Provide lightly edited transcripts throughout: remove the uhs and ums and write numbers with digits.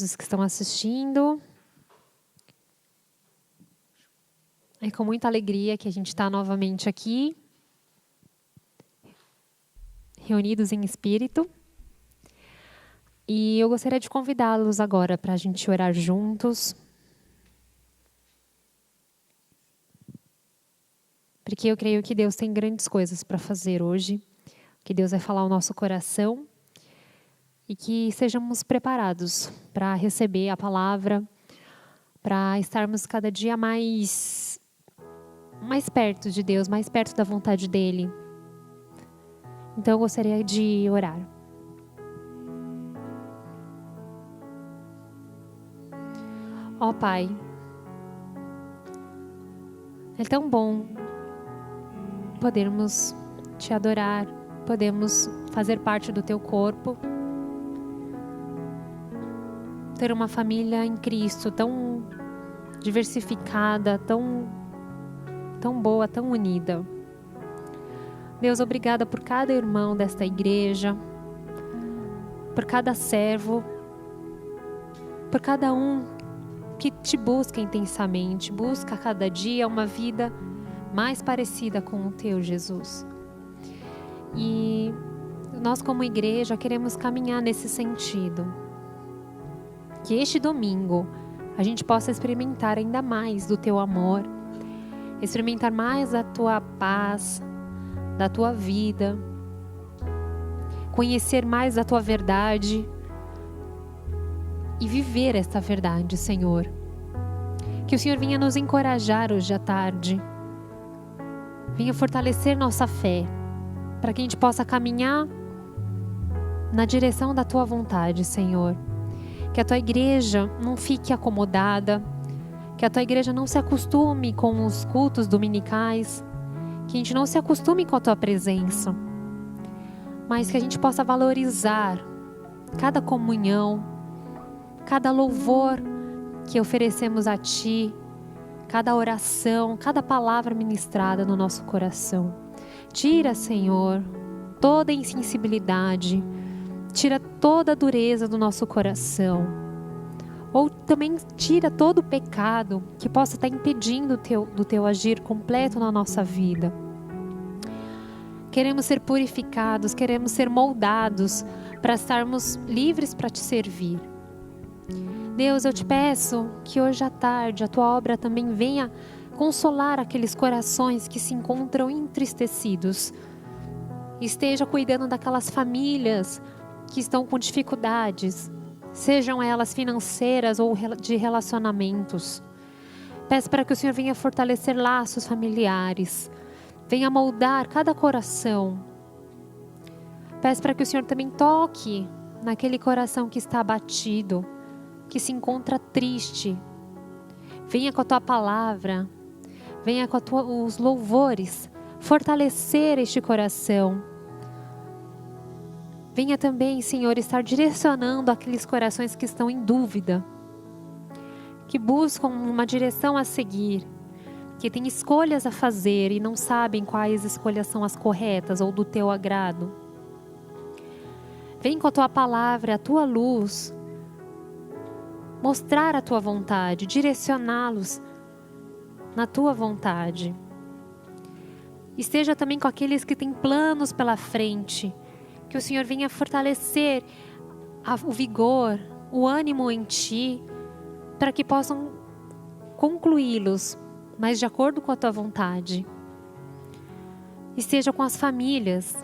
os que estão assistindo. É com muita alegria que a gente está novamente aqui, reunidos em espírito. E eu gostaria de convidá-los agora para a gente orar juntos. Porque eu creio que Deus tem grandes coisas para fazer hoje, que Deus vai falar ao nosso coração e que sejamos preparados para receber a palavra, para estarmos cada dia mais perto de Deus, mais perto da vontade dEle. Então eu gostaria de orar. Ó Pai, é tão bom podermos Te adorar, podemos fazer parte do Teu corpo, ter uma família em Cristo tão diversificada, tão boa, tão unida. Deus, obrigada por cada irmão desta igreja, por cada servo, por cada um que Te busca intensamente, busca a cada dia uma vida mais parecida com o Teu, Jesus. E nós como igreja queremos caminhar nesse sentido. Que este domingo a gente possa experimentar ainda mais do Teu amor, experimentar mais da Tua paz, da Tua vida, conhecer mais da Tua verdade e viver esta verdade, Senhor. Que o Senhor venha nos encorajar hoje à tarde, venha fortalecer nossa fé, para que a gente possa caminhar na direção da Tua vontade, Senhor. Que a Tua igreja não fique acomodada, que a Tua igreja não se acostume com os cultos dominicais, que a gente não se acostume com a Tua presença, mas que a gente possa valorizar cada comunhão, cada louvor que oferecemos a Ti, cada oração, cada palavra ministrada no nosso coração. Tira, Senhor, toda a insensibilidade, tira toda a dureza do nosso coração. Ou também tira todo o pecado que possa estar impedindo do Teu agir completo na nossa vida. Queremos ser purificados, queremos ser moldados para estarmos livres para Te servir. Deus, eu Te peço que hoje à tarde a Tua obra também venha consolar aqueles corações que se encontram entristecidos. Esteja cuidando daquelas famílias que estão com dificuldades, sejam elas financeiras ou de relacionamentos. Peço para que o Senhor venha fortalecer laços familiares, venha moldar cada coração. Peço para que o Senhor também toque naquele coração que está abatido, que se encontra triste. Venha com a Tua palavra, venha com os louvores, fortalecer este coração. Venha também, Senhor, estar direcionando aqueles corações que estão em dúvida, que buscam uma direção a seguir, que têm escolhas a fazer e não sabem quais escolhas são as corretas ou do Teu agrado. Vem com a Tua palavra, a Tua luz, mostrar a Tua vontade, direcioná-los na Tua vontade. Esteja também com aqueles que têm planos pela frente, que o Senhor venha fortalecer o vigor, o ânimo em Ti, para que possam concluí-los, mas de acordo com a Tua vontade. Esteja com as famílias,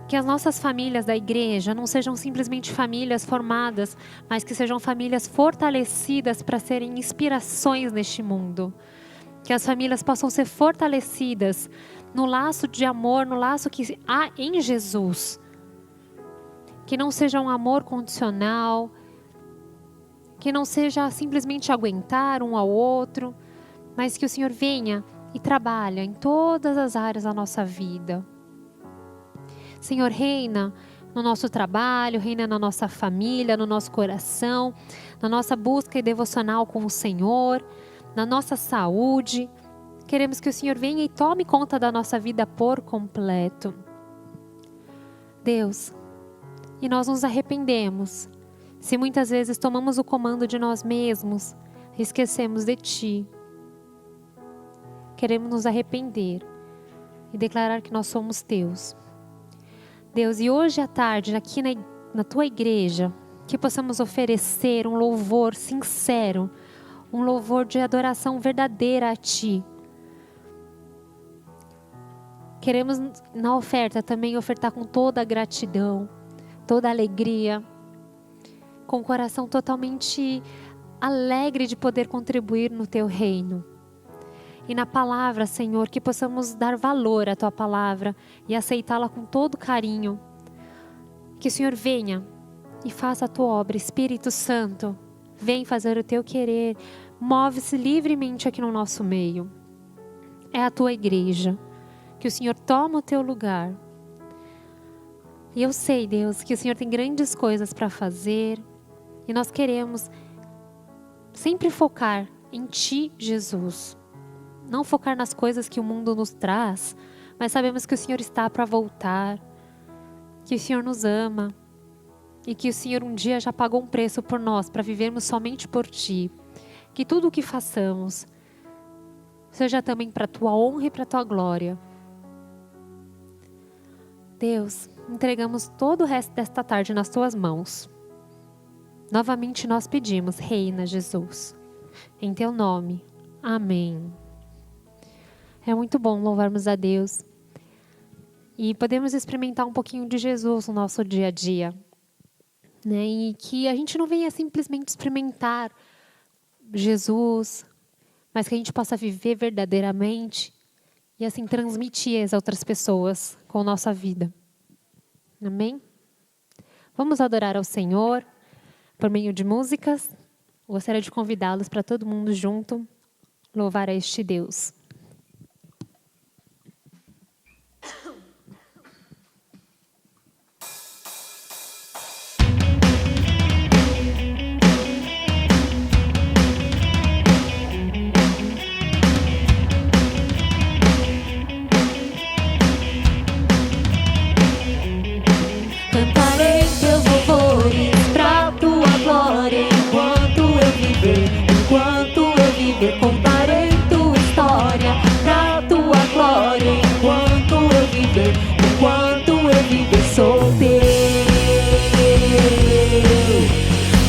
que as nossas famílias da igreja não sejam simplesmente famílias formadas, mas que sejam famílias fortalecidas para serem inspirações neste mundo. Que as famílias possam ser fortalecidas no laço de amor, no laço que há em Jesus. Que não seja um amor condicional, que não seja simplesmente aguentar um ao outro, mas que o Senhor venha e trabalhe em todas as áreas da nossa vida. Senhor, reina no nosso trabalho, reina na nossa família, no nosso coração, na nossa busca e devocional com o Senhor, na nossa saúde. Queremos que o Senhor venha e tome conta da nossa vida por completo. Deus, e nós nos arrependemos Se muitas vezes tomamos o comando de nós mesmos, esquecemos de Ti. Queremos nos arrepender e declarar que nós somos Teus. Deus, e hoje à tarde, aqui na Tua igreja, que possamos oferecer um louvor sincero, um louvor de adoração verdadeira a Ti. Queremos na oferta também ofertar com toda a gratidão, toda a alegria, com o coração totalmente alegre de poder contribuir no Teu reino. E na palavra, Senhor, que possamos dar valor à Tua palavra e aceitá-la com todo carinho. Que o Senhor venha e faça a Tua obra, Espírito Santo. Vem fazer o Teu querer. Move-se livremente aqui no nosso meio. É a Tua igreja. Que o Senhor toma o Teu lugar. E eu sei, Deus, que o Senhor tem grandes coisas para fazer. E nós queremos sempre focar em Ti, Jesus. Não focar nas coisas que o mundo nos traz, mas sabemos que o Senhor está para voltar, que o Senhor nos ama e que o Senhor um dia já pagou um preço por nós, para vivermos somente por Ti. Que tudo o que façamos seja também para a Tua honra e para a Tua glória. Deus, entregamos todo o resto desta tarde nas Tuas mãos. Novamente nós pedimos, reina Jesus, em Teu nome. Amém. É muito bom louvarmos a Deus e podemos experimentar um pouquinho de Jesus no nosso dia a dia, né? E que a gente não venha simplesmente experimentar Jesus, mas que a gente possa viver verdadeiramente e assim transmitir às outras pessoas com a nossa vida. Amém? Vamos adorar ao Senhor por meio de músicas. Gostaria de convidá-los para todo mundo junto louvar a este Deus. Cantarei Teus louvores pra Tua glória. Enquanto eu viver, contarei Tua história pra Tua glória. Enquanto eu viver, sou Teu.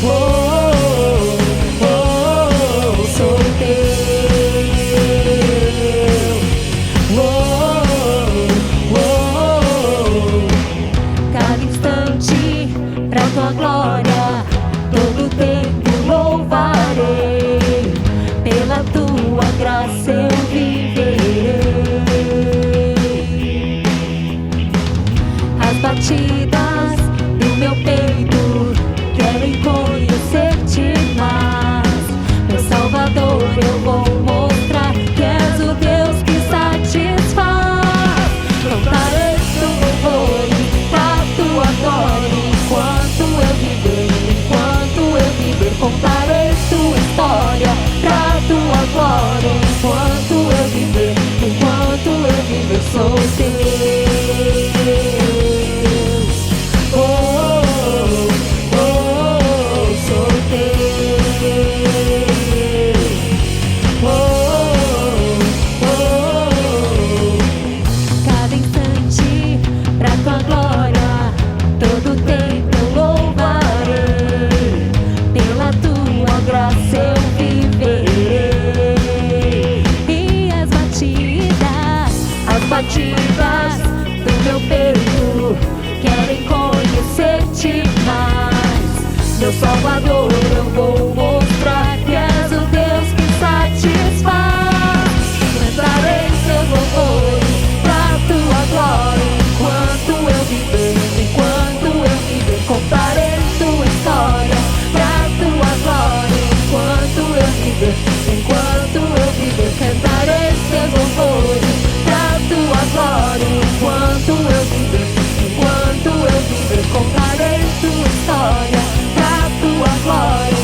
Oh, oh, oh, sou Teu. Oh, oh, oh. Cada instante pra Tua glória, todo tempo louvarei, pela Tua graça eu viverei. As batidas do meu peito querem conhecer-Te mais, meu Salvador, eu vou mostrar que és o Deus que satisfaz. Cantarei Teus louvores pra Tua glória. Enquanto eu viver, contarei Tua história pra Tua glória. Enquanto eu viver, sou Teu. Oh, oh, oh, sou Teu. Oh, oh, oh. Cada instante pra Tua glória, todo tempo eu louvarei, pela Tua graça eu viverei. E as batidas do meu peito querem conhecer-Te mais, meu Salvador, eu vou mostrar que és o Deus que satisfaz. Cantarei Teus louvores pra Tua glória. Enquanto eu viver, contarei Tua história pra Tua glória. Enquanto eu viver, cantarei Teus louvores pra Tua glória. Enquanto eu viver, contarei Tua história pra Tua glória.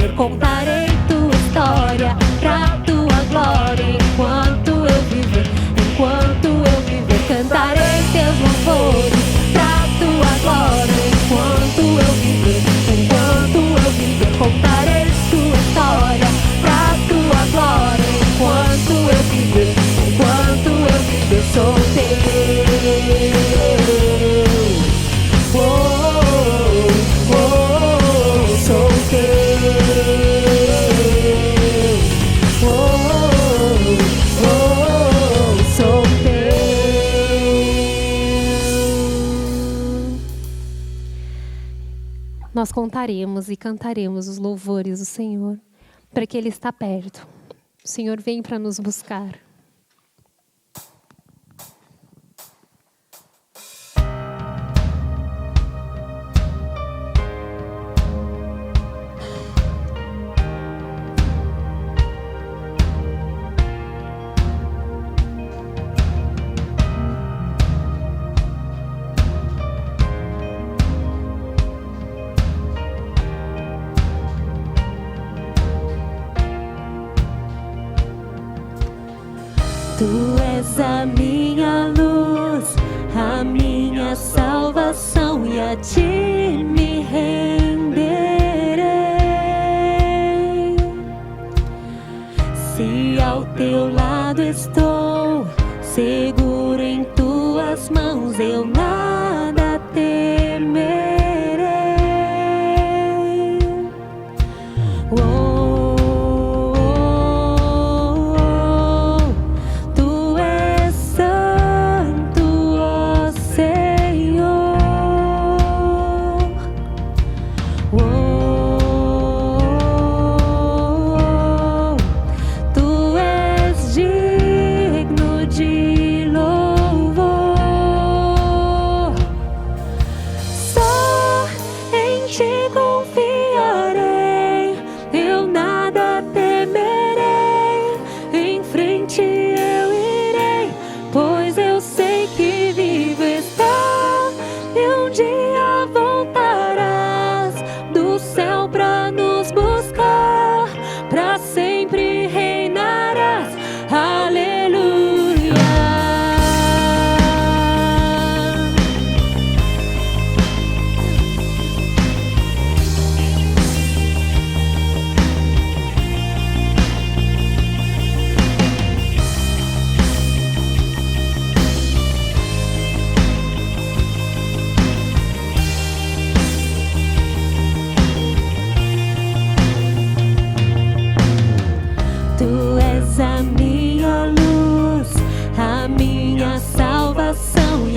viver, contarei tua história pra tua glória. Enquanto eu viver, cantarei teus louvores pra tua glória. Enquanto eu viver, contarei tua história pra tua glória. Enquanto eu viver, sou teu. Sou teu. Nós contaremos e cantaremos os louvores do Senhor, porque Ele está perto. O Senhor vem para nos buscar. Tu és a minha luz, a minha salvação, e a ti me renderei. Se ao teu lado estou, seguro em tuas mãos, eu nada temerei.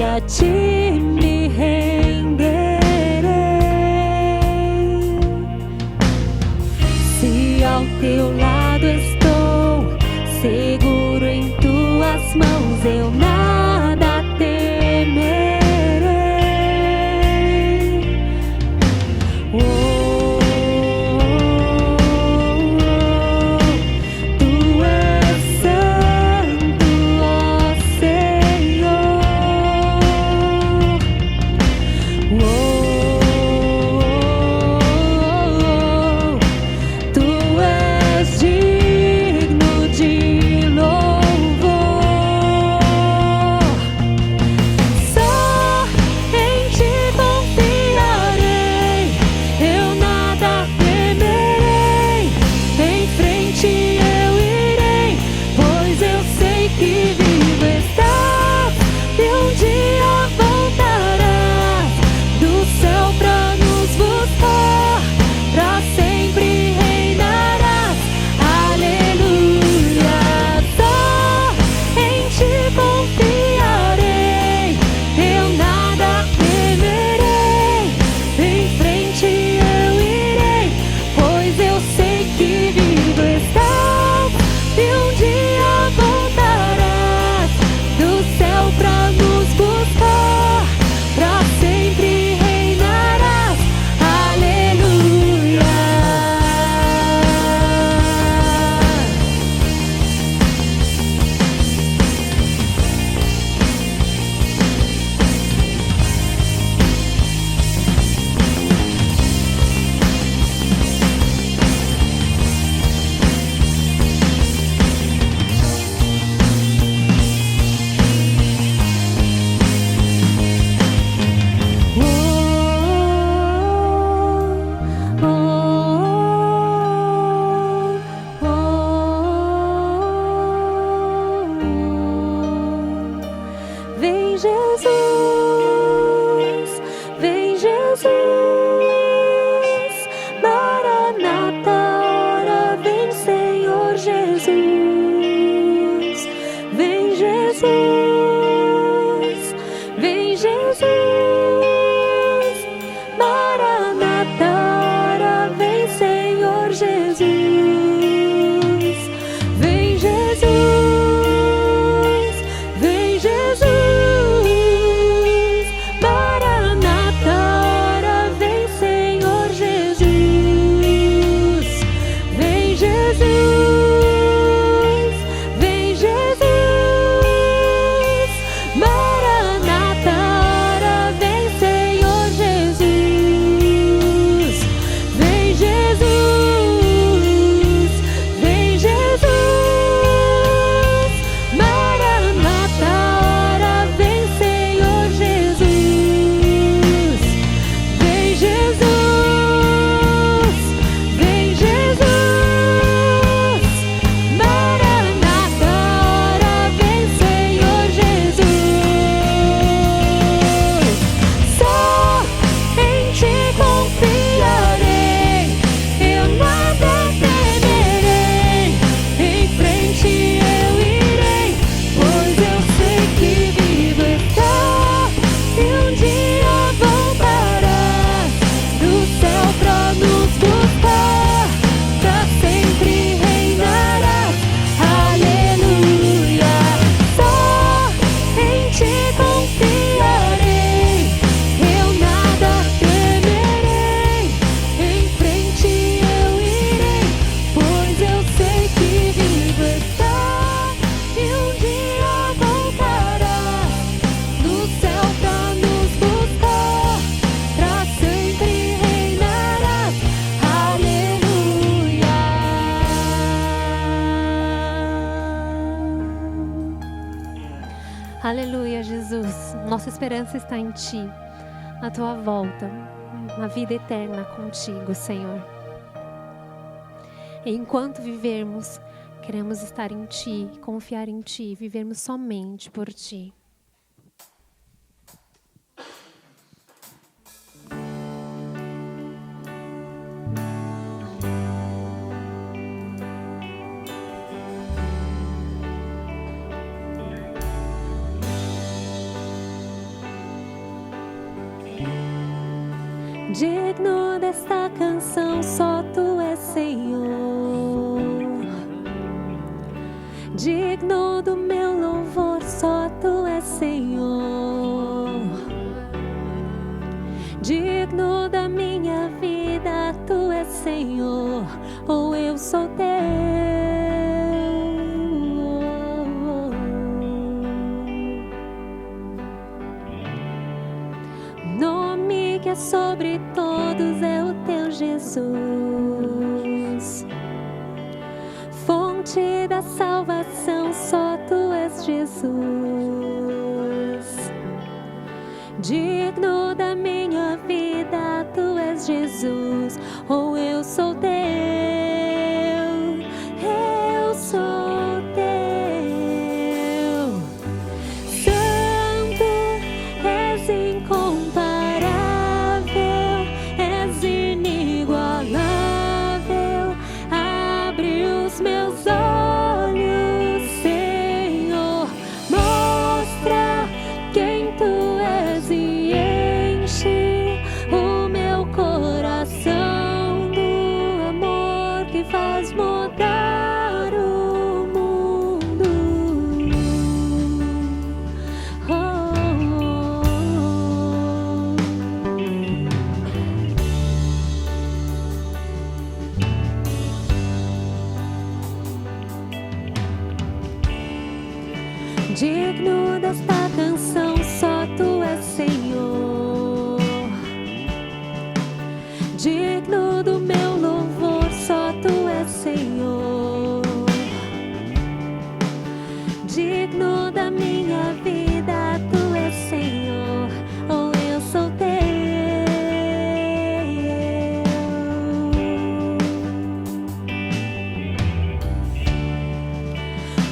A ti me renderei. Se ao teu lado estou, seguro em tuas mãos, eu nada temerei. Tu és santo, ó Senhor. Tu és digno de louvor. Jesus. Vem, Jesus. Vem, Jesus. Maranata, ora vem, Senhor Jesus. Vem, Jesus. Vem, Jesus. Maranata, ora vem, Senhor Jesus. Vem, Jesus. Vem, Jesus. Maranata, ora vem, Senhor Jesus. Vem, Jesus. Vem, Jesus. Maranata, ora vem, Senhor Jesus. Só em ti confiarei, eu nada temerei. Em frente eu irei, pois eu sei que vivo está. E um dia voltarás do céu pra nos buscar, pra sempre reinarás. Aleluia. Só em ti confiarei, eu nada temerei. Em frente eu irei, pois eu sei que vivo está. E um dia voltarás do céu pra nos buscar, pra sempre reinarás. Aleluia. Aleluia, Jesus. Nossa esperança está em Ti, na Tua volta, na vida eterna contigo, Senhor. E enquanto vivermos, queremos estar em Ti, confiar em Ti, vivermos somente por Ti. Digno desta canção, só Tu és Senhor. Digno do meu louvor, só Tu és Senhor. Digno da minha vida, Tu és Senhor, ou eu sou Teu. Nome que é sobre todos é o Teu Jesus. Fonte da salvação, só Tu és Jesus. Digno da minha vida, Tu és Jesus, ou eu sou Teu. Eu sou Teu. Santo, és incomparável, és inigualável. Abre os meus olhos, Senhor, mostra quem Tu és e enche o meu coração do amor que faz mudar o mundo. Digno desta canção, só Tu és Senhor. Digno do meu louvor, só Tu és Senhor. Digno da minha vida, Tu és Senhor, ou eu sou Teu.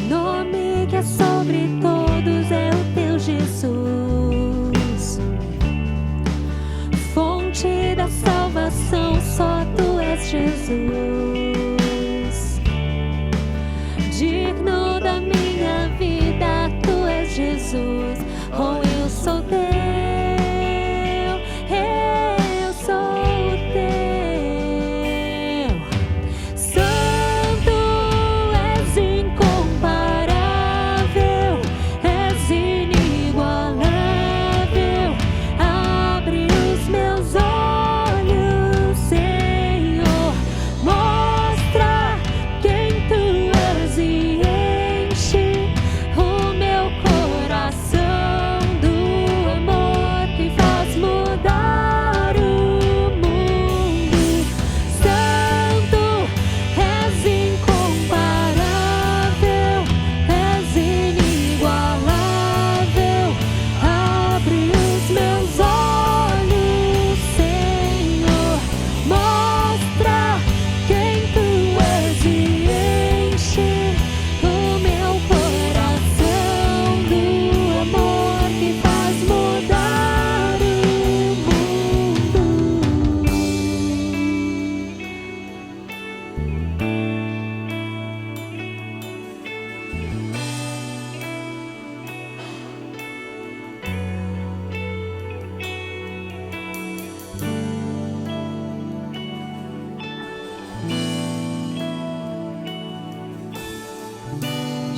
Nome que é sobre todos é o Teu Jesus.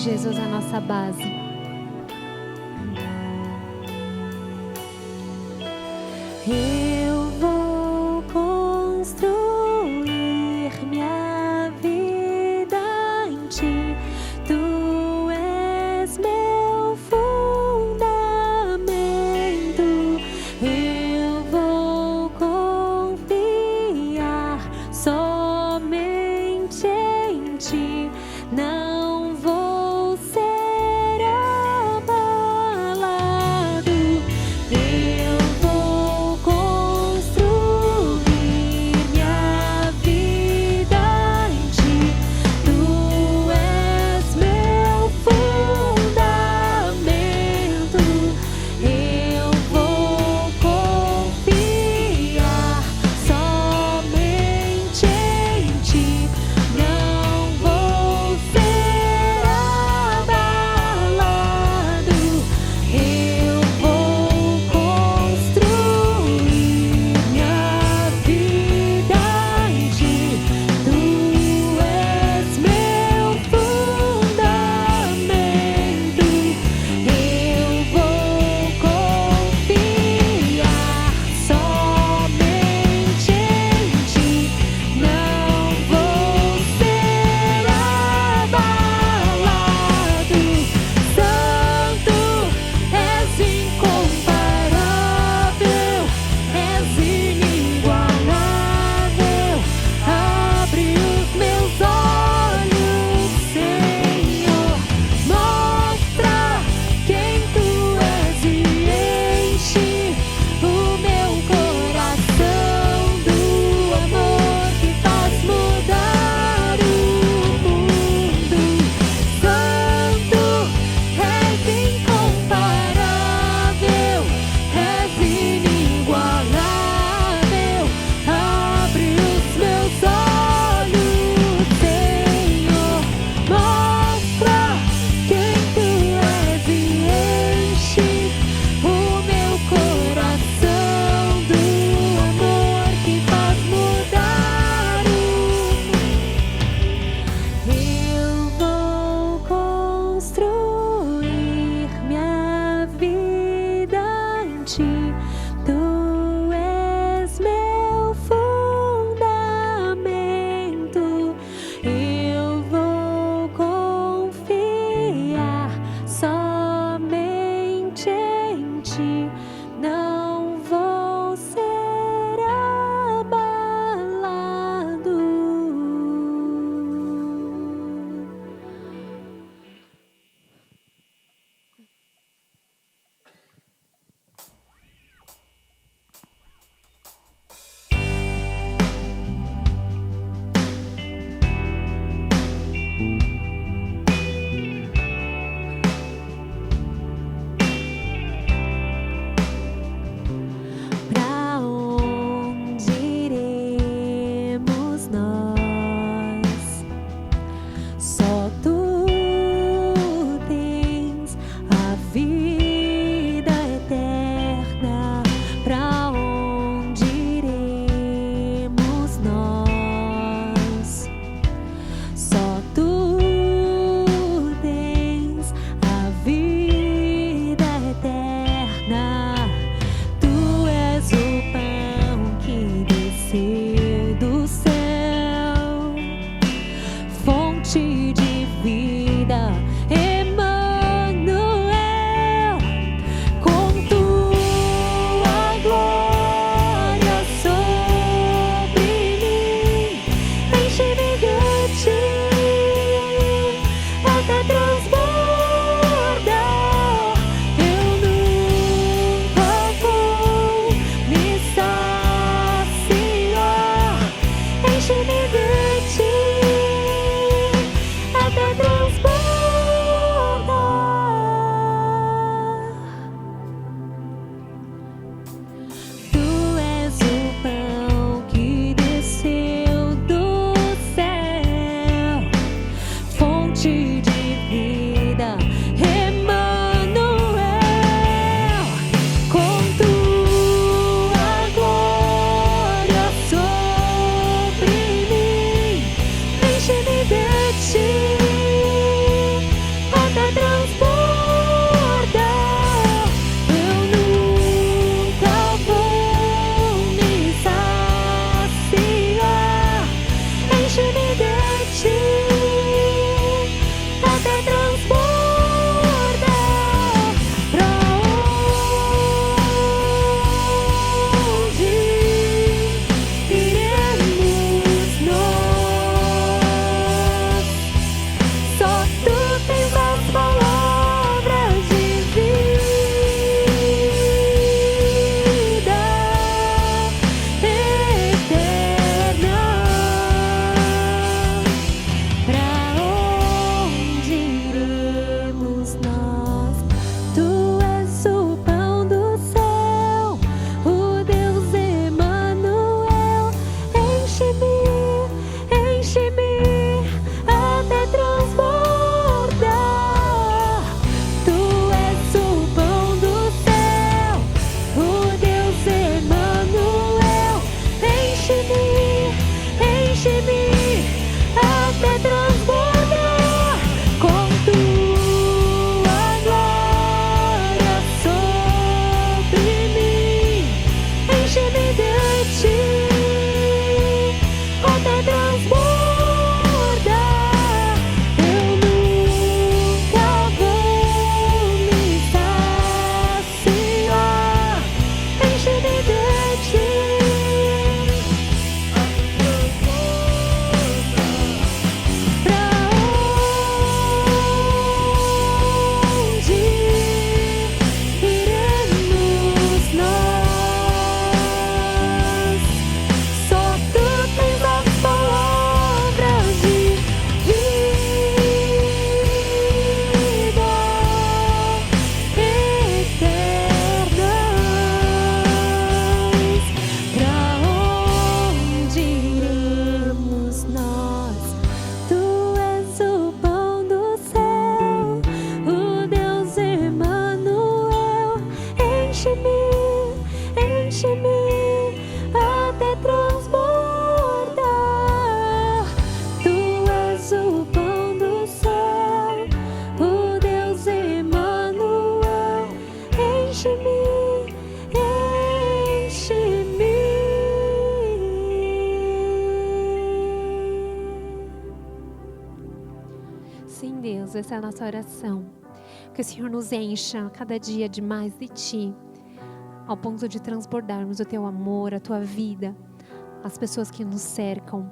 Jesus, a nossa base. Eu vou construir minha vida em ti. Tu és meu fundamento. Eu vou confiar somente em ti. Não vou ser abalado. Eu vou construir minha vida em ti. Tu és meu fundamento. Eu vou confiar somente em ti. Não vou ser abalado. Eu vou construir minha vida em ti. Tu és meu fundamento. Eu vou confiar somente em ti. Não vou ser abalado. Santo, és incomparável, és inigualável. Abre os meus olhos, Senhor. Mostra quem tu és e enche o meu coração do amor que faz mudar o mundo. Santo, és incomparável, és inigualável. Abre os meus olhos, Senhor. Mostra quem tu és e enche o meu coração do amor que faz mudar o mundo. Eu vou construir minha vida em ti. Tu és meu fundamento. Eu vou confiar somente em ti. Não vou ser abalado. Pra onde iremos nós? Só tu tens a vida eterna. Pra onde iremos nós? Só tu tens a vida eterna. Tu és o pão que desceu do céu, fonte de vida, Emmanuel. Com tua glória sobre mim, enche-me de ti até transbordar. Eu nunca vou me saciar. Enche-me de ti até transbordar. Sim, Deus, essa é a nossa oração. Que o Senhor nos encha cada dia de mais de Ti, ao ponto de transbordarmos o Teu amor, a Tua vida, as pessoas que nos cercam.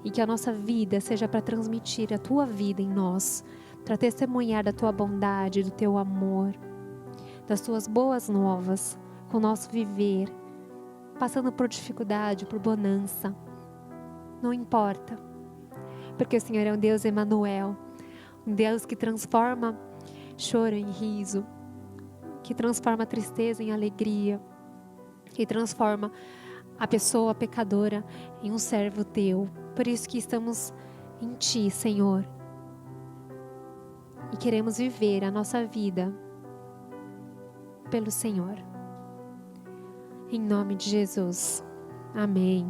E que a nossa vida seja para transmitir a Tua vida em nós, para testemunhar da Tua bondade, do Teu amor, das Tuas boas novas, com o nosso viver, passando por dificuldade, por bonança. Não importa, porque o Senhor é um Deus Emanuel, um Deus que transforma choro em riso, que transforma a tristeza em alegria, que transforma a pessoa pecadora em um servo Teu. Por isso que estamos em Ti, Senhor, e queremos viver a nossa vida pelo Senhor. Em nome de Jesus. Amém.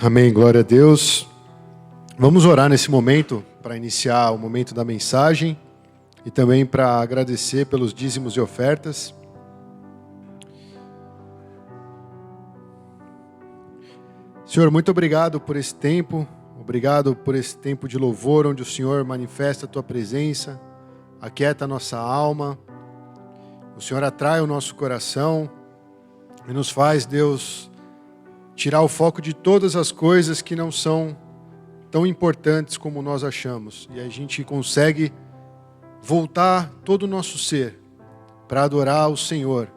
Amém, glória a Deus. Vamos orar nesse momento para iniciar o momento da mensagem e também para agradecer pelos dízimos e ofertas. Senhor, muito obrigado por esse tempo, obrigado por esse tempo de louvor onde o Senhor manifesta a Tua presença, aquieta a nossa alma, o Senhor atrai o nosso coração e nos faz, Deus, tirar o foco de todas as coisas que não são tão importantes como nós achamos. E a gente consegue voltar todo o nosso ser para adorar o Senhor,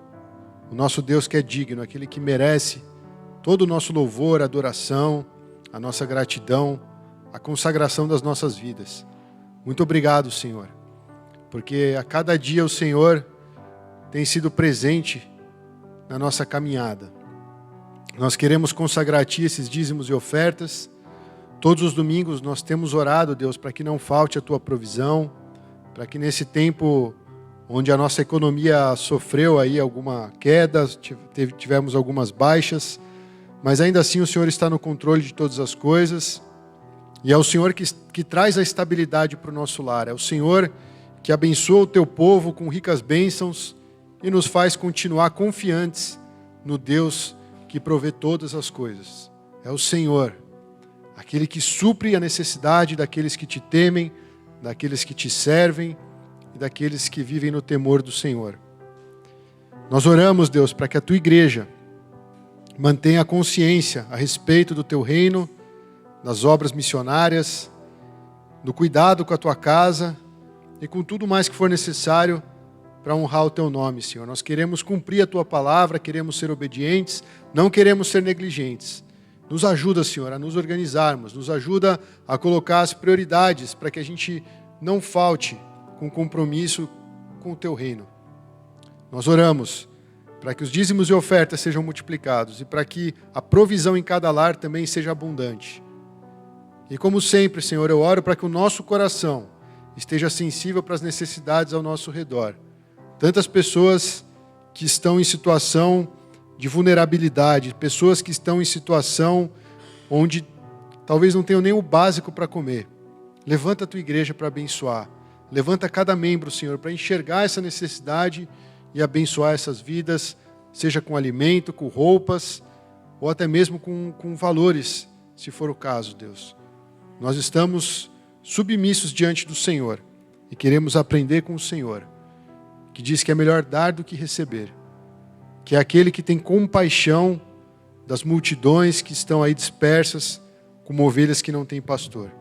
o nosso Deus que é digno, aquele que merece todo o nosso louvor, adoração, a nossa gratidão, a consagração das nossas vidas. Muito obrigado, Senhor, porque a cada dia o Senhor tem sido presente na nossa caminhada. Nós queremos consagrar a Ti esses dízimos e ofertas. Todos os domingos nós temos orado, Deus, para que não falte a Tua provisão, para que nesse tempo onde a nossa economia sofreu aí alguma queda, tivemos algumas baixas, mas ainda assim o Senhor está no controle de todas as coisas, e é o Senhor que traz a estabilidade para o nosso lar, é o Senhor que abençoa o Teu povo com ricas bênçãos e nos faz continuar confiantes no Deus que provê todas as coisas. É o Senhor, aquele que supre a necessidade daqueles que Te temem, daqueles que Te servem e daqueles que vivem no temor do Senhor. Nós oramos, Deus, para que a Tua igreja mantenha a consciência a respeito do Teu reino, das obras missionárias, do cuidado com a Tua casa e com tudo mais que for necessário para honrar o Teu nome, Senhor. Nós queremos cumprir a Tua palavra, queremos ser obedientes, não queremos ser negligentes. Nos ajuda, Senhor, a nos organizarmos, nos ajuda a colocar as prioridades para que a gente não falte com compromisso com o Teu reino. Nós oramos para que os dízimos e ofertas sejam multiplicados e para que a provisão em cada lar também seja abundante. E como sempre, Senhor, eu oro para que o nosso coração esteja sensível para as necessidades ao nosso redor. Tantas pessoas que estão em situação de vulnerabilidade, pessoas que estão em situação onde talvez não tenham nem o básico para comer. Levanta a Tua igreja para abençoar. Levanta cada membro, Senhor, para enxergar essa necessidade e abençoar essas vidas, seja com alimento, com roupas, ou até mesmo com valores, se for o caso, Deus. Nós estamos submissos diante do Senhor e queremos aprender com o Senhor, que diz que é melhor dar do que receber, que é aquele que tem compaixão das multidões que estão aí dispersas, como ovelhas que não têm pastor.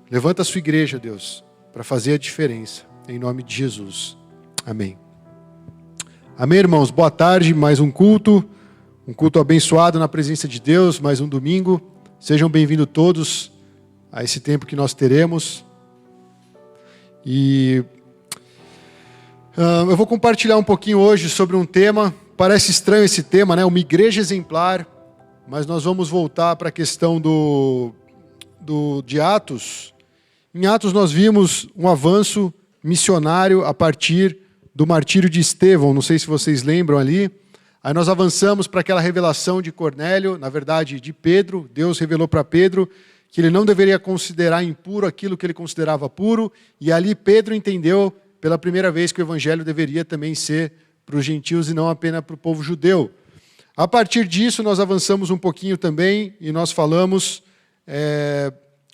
Levanta a Sua igreja, Deus, para fazer a diferença, em nome de Jesus. Amém. Amém, irmãos? Boa tarde, mais um culto abençoado na presença de Deus, mais um domingo. Sejam bem-vindos todos a esse tempo que nós teremos. E Eu vou compartilhar um pouquinho hoje sobre um tema, parece estranho esse tema, né? Uma igreja exemplar, mas nós vamos voltar para a questão de Atos. Em Atos nós vimos um avanço missionário a partir do martírio de Estevão, não sei se vocês lembram ali. Aí nós avançamos para aquela revelação de Cornélio, na verdade de Pedro. Deus revelou para Pedro que ele não deveria considerar impuro aquilo que ele considerava puro, e ali Pedro entendeu pela primeira vez que o evangelho deveria também ser para os gentios e não apenas para o povo judeu. A partir disso nós avançamos um pouquinho também e nós falamos,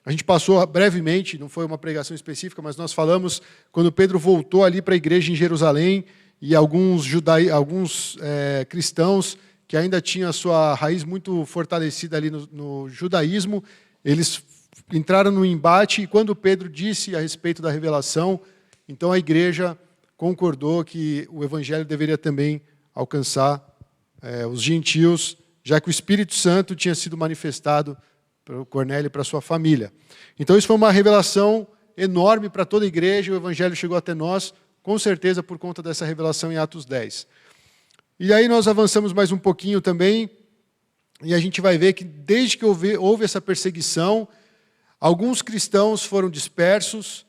a gente passou brevemente, não foi uma pregação específica, mas nós falamos quando Pedro voltou ali para a igreja em Jerusalém e alguns cristãos que ainda tinham a sua raiz muito fortalecida ali no judaísmo, eles entraram no embate e quando Pedro disse a respeito da revelação, então a igreja concordou que o evangelho deveria também alcançar os gentios, já que o Espírito Santo tinha sido manifestado para o Cornélio e para a sua família. Então isso foi uma revelação enorme para toda a igreja, o evangelho chegou até nós, com certeza por conta dessa revelação em Atos 10. E aí nós avançamos mais um pouquinho também, e a gente vai ver que desde que houve essa perseguição, alguns cristãos foram dispersos,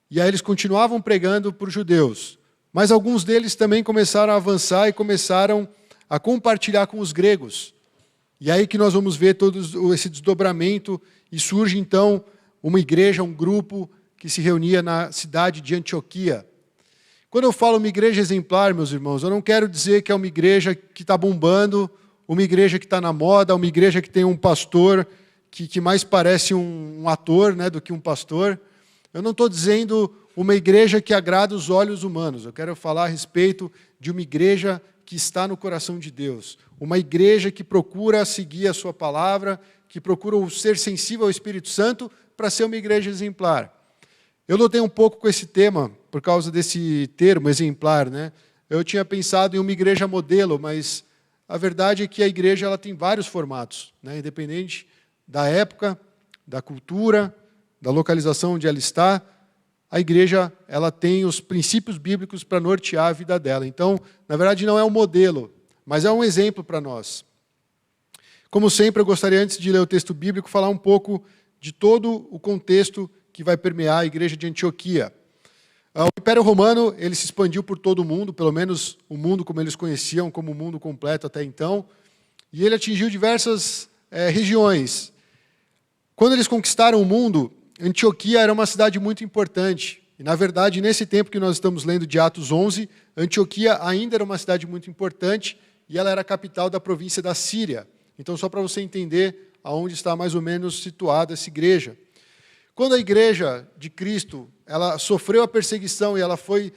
e aí eles continuavam pregando para os judeus. Mas alguns deles também começaram a avançar e começaram a compartilhar com os gregos. E aí que nós vamos ver todo esse desdobramento, e surge então uma igreja, um grupo que se reunia na cidade de Antioquia. Quando eu falo uma igreja exemplar, meus irmãos, eu não quero dizer que é uma igreja que está bombando, uma igreja que está na moda, uma igreja que tem um pastor que mais parece um ator, né, do que um pastor. Eu não estou dizendo uma igreja que agrada os olhos humanos. Eu quero falar a respeito de uma igreja que está no coração de Deus. Uma igreja que procura seguir a sua palavra, que procura ser sensível ao Espírito Santo para ser uma igreja exemplar. Eu lutei um pouco com esse tema, por causa desse termo, exemplar, né? Eu tinha pensado em uma igreja modelo, mas a verdade é que a igreja ela tem vários formatos, né? Independente da época, da cultura, da localização onde ela está, a igreja ela tem os princípios bíblicos para nortear a vida dela. Então, na verdade, não é um modelo, mas é um exemplo para nós. Como sempre, eu gostaria, antes de ler o texto bíblico, falar um pouco de todo o contexto que vai permear a igreja de Antioquia. O Império Romano ele se expandiu por todo o mundo, pelo menos o mundo como eles conheciam, como o mundo completo até então, e ele atingiu diversas regiões. Quando eles conquistaram o mundo, Antioquia era uma cidade muito importante. E, na verdade, nesse tempo que nós estamos lendo de Atos 11, Antioquia ainda era uma cidade muito importante e ela era a capital da província da Síria. Então, só para você entender aonde está mais ou menos situada essa igreja. Quando a igreja de Cristo ela sofreu a perseguição e ela foi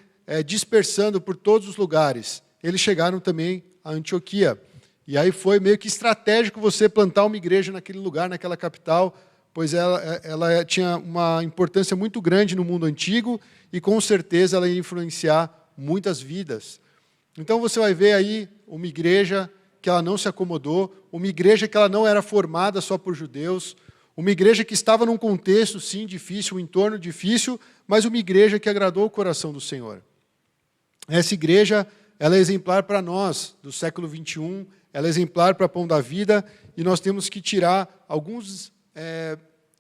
dispersando por todos os lugares, eles chegaram também a Antioquia. E aí foi meio que estratégico você plantar uma igreja naquele lugar, naquela capital, pois ela tinha uma importância muito grande no mundo antigo e com certeza ela ia influenciar muitas vidas. Então você vai ver aí uma igreja que ela não se acomodou, uma igreja que ela não era formada só por judeus, uma igreja que estava num contexto, sim, difícil, um entorno difícil, mas uma igreja que agradou o coração do Senhor. Essa igreja ela é exemplar para nós, do século 21, ela é exemplar para Pão da Vida, e nós temos que tirar alguns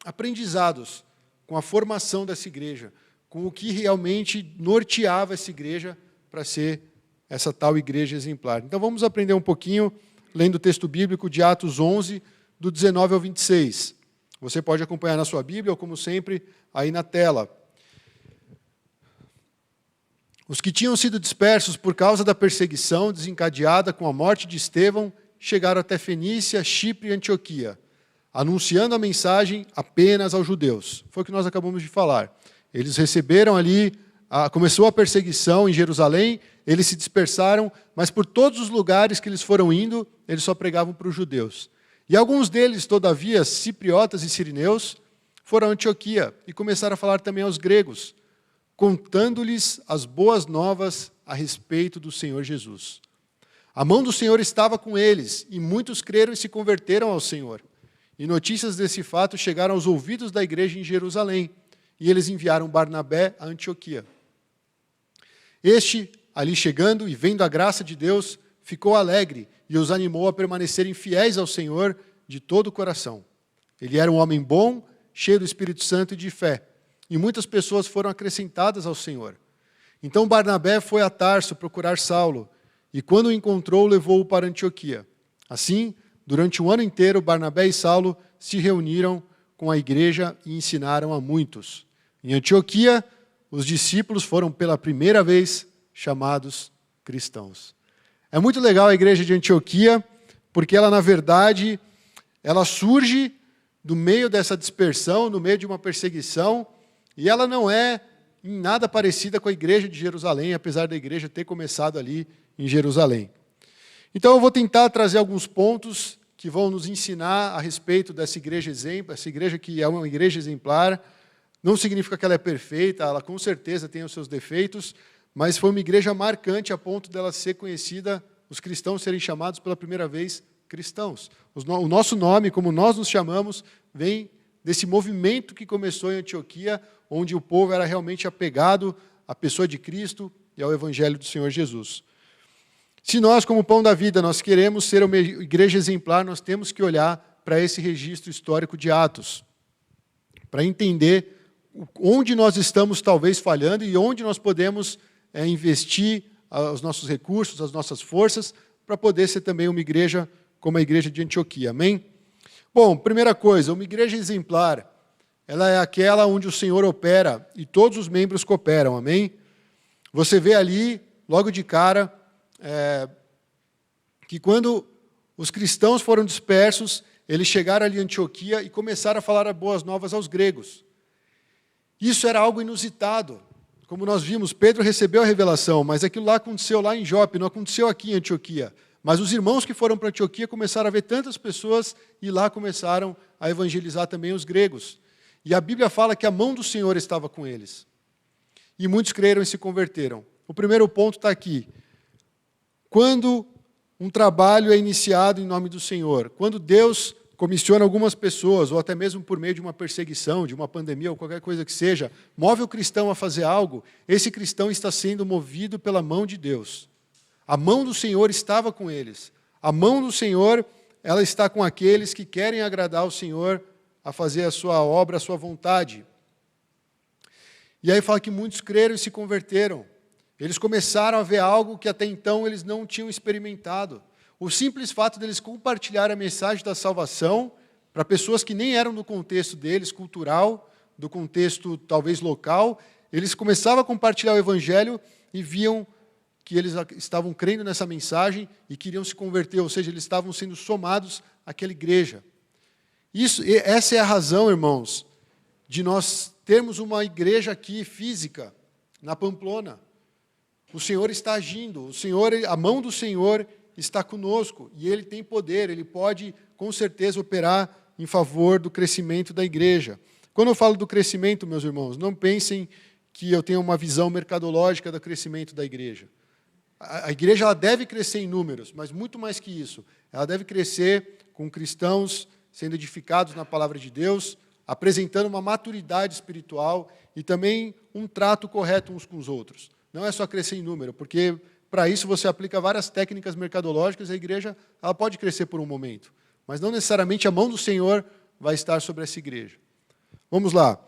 aprendizados com a formação dessa igreja, com o que realmente norteava essa igreja para ser essa tal igreja exemplar. Então vamos aprender um pouquinho, lendo o texto bíblico de Atos 11, do 19 ao 26. Você pode acompanhar na sua Bíblia, ou como sempre, aí na tela. Os que tinham sido dispersos por causa da perseguição desencadeada com a morte de Estevão, chegaram até Fenícia, Chipre e Antioquia, anunciando a mensagem apenas aos judeus. Foi o que nós acabamos de falar. Eles receberam ali, começou a perseguição em Jerusalém, eles se dispersaram, mas por todos os lugares que eles foram indo, eles só pregavam para os judeus. E alguns deles, todavia, cipriotas e sirineus, foram a Antioquia e começaram a falar também aos gregos, contando-lhes as boas novas a respeito do Senhor Jesus. A mão do Senhor estava com eles, e muitos creram e se converteram ao Senhor. E notícias desse fato chegaram aos ouvidos da igreja em Jerusalém, e eles enviaram Barnabé a Antioquia. Este ali chegando e vendo a graça de Deus, ficou alegre e os animou a permanecerem fiéis ao Senhor de todo o coração. Ele era um homem bom, cheio do Espírito Santo e de fé, e muitas pessoas foram acrescentadas ao Senhor. Então Barnabé foi a Tarso procurar Saulo, e quando o encontrou, levou-o para Antioquia. Assim, durante um ano inteiro, Barnabé e Saulo se reuniram com a igreja e ensinaram a muitos. Em Antioquia, os discípulos foram pela primeira vez chamados cristãos. É muito legal a igreja de Antioquia, porque ela, na verdade, ela surge do meio dessa dispersão, no meio de uma perseguição, e ela não é em nada parecida com a igreja de Jerusalém, apesar da igreja ter começado ali em Jerusalém. Então eu vou tentar trazer alguns pontos que vão nos ensinar a respeito dessa igreja exemplo, essa igreja que é uma igreja exemplar. Não significa que ela é perfeita, ela com certeza tem os seus defeitos, mas foi uma igreja marcante a ponto dela ser conhecida, os cristãos serem chamados pela primeira vez cristãos. O nosso nome, como nós nos chamamos, vem desse movimento que começou em Antioquia, onde o povo era realmente apegado à pessoa de Cristo e ao Evangelho do Senhor Jesus. Se nós, como Pão da Vida, nós queremos ser uma igreja exemplar, nós temos que olhar para esse registro histórico de Atos, para entender onde nós estamos talvez falhando e onde nós podemos investir os nossos recursos, as nossas forças, para poder ser também uma igreja como a igreja de Antioquia. Amém? Bom, primeira coisa, uma igreja exemplar, ela é aquela onde o Senhor opera e todos os membros cooperam. Amém? Você vê ali, logo de cara, que quando os cristãos foram dispersos, eles chegaram ali em Antioquia e começaram a falar boas novas aos gregos. Isso era algo inusitado. Como nós vimos, Pedro recebeu a revelação, mas aquilo lá aconteceu lá em Jope, não aconteceu aqui em Antioquia. Mas os irmãos que foram para Antioquia começaram a ver tantas pessoas e lá começaram a evangelizar também os gregos. E a Bíblia fala que a mão do Senhor estava com eles. E muitos creram e se converteram. O primeiro ponto está aqui. Quando um trabalho é iniciado em nome do Senhor, quando Deus comissiona algumas pessoas, ou até mesmo por meio de uma perseguição, de uma pandemia, ou qualquer coisa que seja, move o cristão a fazer algo, esse cristão está sendo movido pela mão de Deus. A mão do Senhor estava com eles. A mão do Senhor, ela está com aqueles que querem agradar ao Senhor a fazer a sua obra, a sua vontade. E aí fala que muitos creram e se converteram. Eles começaram a ver algo que até então eles não tinham experimentado. O simples fato deles compartilhar a mensagem da salvação para pessoas que nem eram do contexto deles, cultural, do contexto talvez local, eles começavam a compartilhar o evangelho e viam que eles estavam crendo nessa mensagem e queriam se converter, ou seja, eles estavam sendo somados àquela igreja. Essa é a razão, irmãos, de nós termos uma igreja aqui física, na Pamplona. O Senhor está agindo, a mão do Senhor está conosco e Ele tem poder, Ele pode com certeza operar em favor do crescimento da igreja. Quando eu falo do crescimento, meus irmãos, não pensem que eu tenho uma visão mercadológica do crescimento da igreja. A igreja ela deve crescer em números, mas muito mais que isso. Ela deve crescer com cristãos sendo edificados na palavra de Deus, apresentando uma maturidade espiritual e também um trato correto uns com os outros. Não é só crescer em número, porque para isso você aplica várias técnicas mercadológicas, a igreja ela pode crescer por um momento, mas não necessariamente a mão do Senhor vai estar sobre essa igreja. Vamos lá.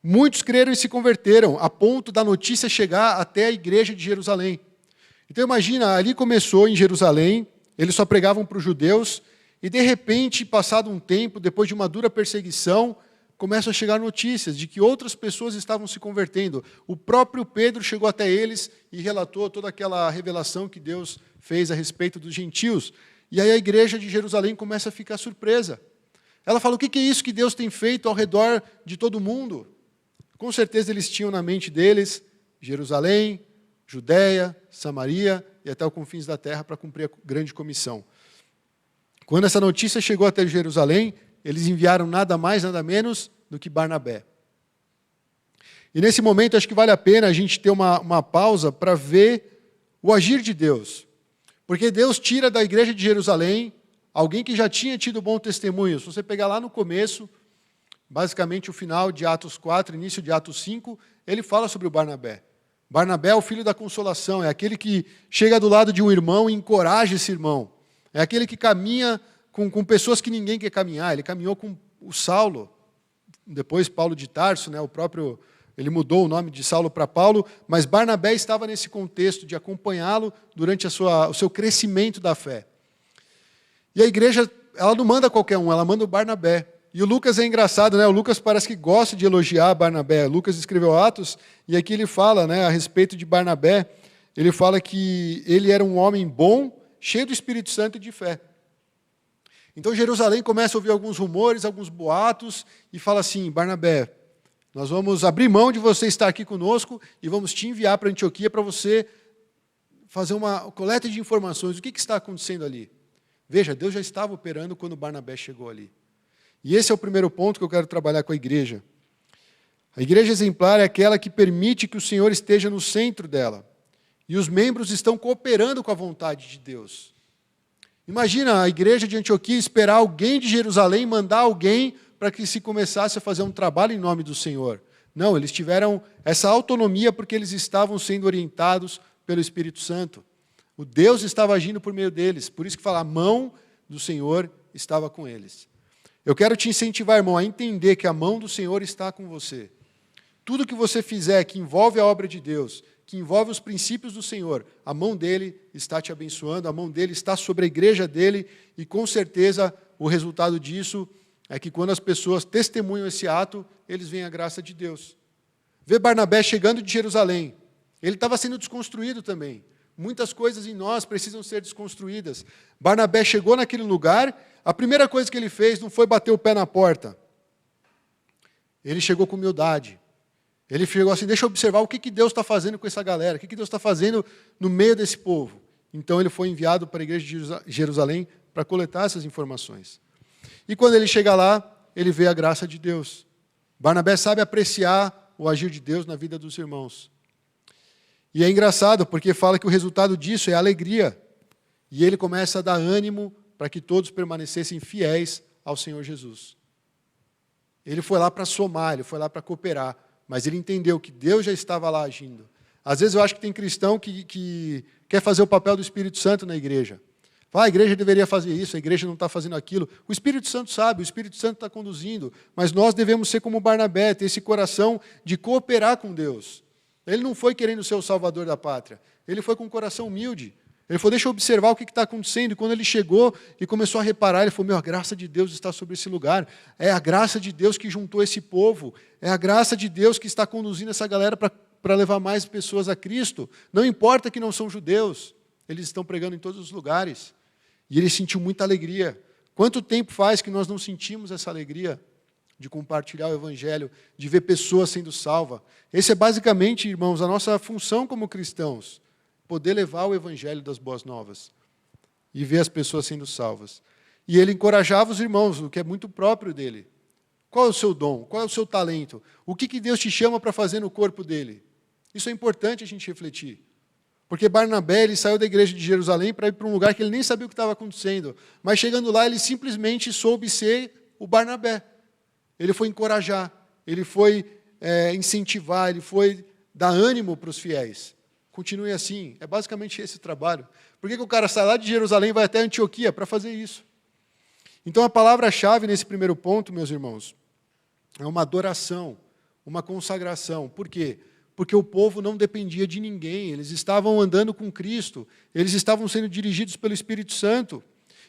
Muitos creram e se converteram, a ponto da notícia chegar até a igreja de Jerusalém. Então imagina, ali começou em Jerusalém, eles só pregavam para os judeus, e de repente, passado um tempo, depois de uma dura perseguição, começam a chegar notícias de que outras pessoas estavam se convertendo. O próprio Pedro chegou até eles e relatou toda aquela revelação que Deus fez a respeito dos gentios. E aí a igreja de Jerusalém começa a ficar surpresa. Ela fala, o que é isso que Deus tem feito ao redor de todo mundo? Com certeza eles tinham na mente deles Jerusalém, Judéia, Samaria e até os confins da terra para cumprir a grande comissão. Quando essa notícia chegou até Jerusalém, eles enviaram nada mais, nada menos do que Barnabé. E nesse momento, acho que vale a pena a gente ter uma pausa para ver o agir de Deus. Porque Deus tira da igreja de Jerusalém alguém que já tinha tido bom testemunho. Se você pegar lá no começo, basicamente o final de Atos 4, início de Atos 5, ele fala sobre o Barnabé. Barnabé é o filho da consolação, é aquele que chega do lado de um irmão e encoraja esse irmão. É aquele que caminha com pessoas que ninguém quer caminhar. Ele caminhou com o Saulo, depois Paulo de Tarso, né, ele mudou o nome de Saulo para Paulo, mas Barnabé estava nesse contexto de acompanhá-lo durante o seu crescimento da fé. E a igreja, ela não manda qualquer um, ela manda o Barnabé. E o Lucas é engraçado, né? O Lucas parece que gosta de elogiar Barnabé. O Lucas escreveu Atos, e aqui ele fala, né, a respeito de Barnabé, ele fala que ele era um homem bom, cheio do Espírito Santo e de fé. Então Jerusalém começa a ouvir alguns rumores, alguns boatos, e fala assim: Barnabé, nós vamos abrir mão de você estar aqui conosco e vamos te enviar para Antioquia para você fazer uma coleta de informações. O que está acontecendo ali? Veja, Deus já estava operando quando Barnabé chegou ali. E esse é o primeiro ponto que eu quero trabalhar com a igreja. A igreja exemplar é aquela que permite que o Senhor esteja no centro dela. E os membros estão cooperando com a vontade de Deus. Imagina a igreja de Antioquia esperar alguém de Jerusalém mandar alguém para que se começasse a fazer um trabalho em nome do Senhor. Não, eles tiveram essa autonomia porque eles estavam sendo orientados pelo Espírito Santo. O Deus estava agindo por meio deles. Por isso que fala, a mão do Senhor estava com eles. Eu quero te incentivar, irmão, a entender que a mão do Senhor está com você. Tudo que você fizer que envolve a obra de Deus, que envolve os princípios do Senhor, a mão dele está te abençoando, a mão dele está sobre a igreja dele, e com certeza o resultado disso é que quando as pessoas testemunham esse ato, eles veem a graça de Deus. Vê Barnabé chegando de Jerusalém. Ele estava sendo desconstruído também. Muitas coisas em nós precisam ser desconstruídas. Barnabé chegou naquele lugar, a primeira coisa que ele fez não foi bater o pé na porta. Ele chegou com humildade. Ele chegou assim, deixa eu observar o que Deus está fazendo com essa galera, o que Deus está fazendo no meio desse povo. Então ele foi enviado para a igreja de Jerusalém para coletar essas informações. E quando ele chega lá, ele vê a graça de Deus. Barnabé sabe apreciar o agir de Deus na vida dos irmãos. E é engraçado, porque fala que o resultado disso é alegria. E ele começa a dar ânimo para que todos permanecessem fiéis ao Senhor Jesus. Ele foi lá para somar, ele foi lá para cooperar, mas ele entendeu que Deus já estava lá agindo. Às vezes eu acho que tem cristão que quer fazer o papel do Espírito Santo na igreja. Fala, a igreja deveria fazer isso, a igreja não está fazendo aquilo. O Espírito Santo sabe, o Espírito Santo está conduzindo, mas nós devemos ser como Barnabé, ter esse coração de cooperar com Deus. Ele não foi querendo ser o salvador da pátria, ele foi com um coração humilde. Ele falou, deixa eu observar o que está acontecendo. E quando ele chegou e começou a reparar, ele falou, a graça de Deus está sobre esse lugar. É a graça de Deus que juntou esse povo. É a graça de Deus que está conduzindo essa galera para levar mais pessoas a Cristo. Não importa que não são judeus, eles estão pregando em todos os lugares. E ele sentiu muita alegria. Quanto tempo faz que nós não sentimos essa alegria de compartilhar o Evangelho, de ver pessoas sendo salvas? Esse é basicamente, irmãos, a nossa função como cristãos. Poder levar o Evangelho das Boas Novas e ver as pessoas sendo salvas. E ele encorajava os irmãos, o que é muito próprio dele. Qual é o seu dom? Qual é o seu talento? O que Deus te chama para fazer no corpo dele? Isso é importante a gente refletir. Porque Barnabé, ele saiu da igreja de Jerusalém para ir para um lugar que ele nem sabia o que estava acontecendo. Mas chegando lá, ele simplesmente soube ser o Barnabé. Ele foi encorajar, ele foi incentivar, ele foi dar ânimo para os fiéis. Continue assim, é basicamente esse o trabalho. Por que o cara sai lá de Jerusalém e vai até Antioquia? Para fazer isso. Então a palavra-chave nesse primeiro ponto, meus irmãos, é uma adoração, uma consagração. Por quê? Porque o povo não dependia de ninguém, eles estavam andando com Cristo, eles estavam sendo dirigidos pelo Espírito Santo.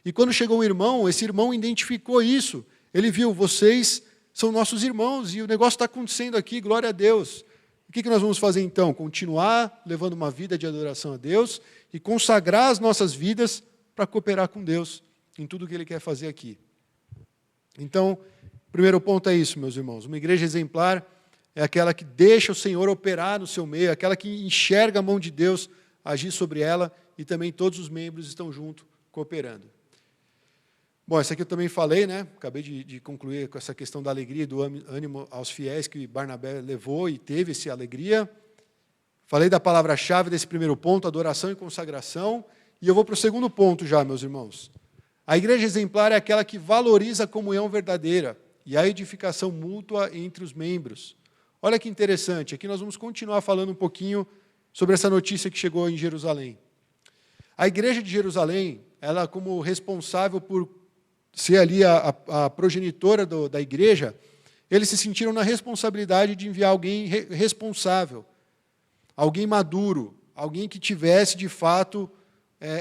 E quando chegou um irmão, esse irmão identificou isso. Ele viu, vocês são nossos irmãos e o negócio está acontecendo aqui, glória a Deus. O que nós vamos fazer então? Continuar levando uma vida de adoração a Deus e consagrar as nossas vidas para cooperar com Deus em tudo que Ele quer fazer aqui. Então, o primeiro ponto é isso, meus irmãos. Uma igreja exemplar é aquela que deixa o Senhor operar no seu meio, aquela que enxerga a mão de Deus agir sobre ela e também todos os membros estão juntos cooperando. Bom, isso aqui eu também falei, né? Acabei de concluir com essa questão da alegria e do ânimo aos fiéis que Barnabé levou e teve essa alegria. Falei da palavra-chave desse primeiro ponto, adoração e consagração. E eu vou para o segundo ponto já, meus irmãos. A igreja exemplar é aquela que valoriza a comunhão verdadeira e a edificação mútua entre os membros. Olha que interessante, aqui nós vamos continuar falando um pouquinho sobre essa notícia que chegou em Jerusalém. A igreja de Jerusalém, ela como responsável por ser ali a progenitora da igreja, eles se sentiram na responsabilidade de enviar alguém responsável, alguém maduro, alguém que tivesse, de fato,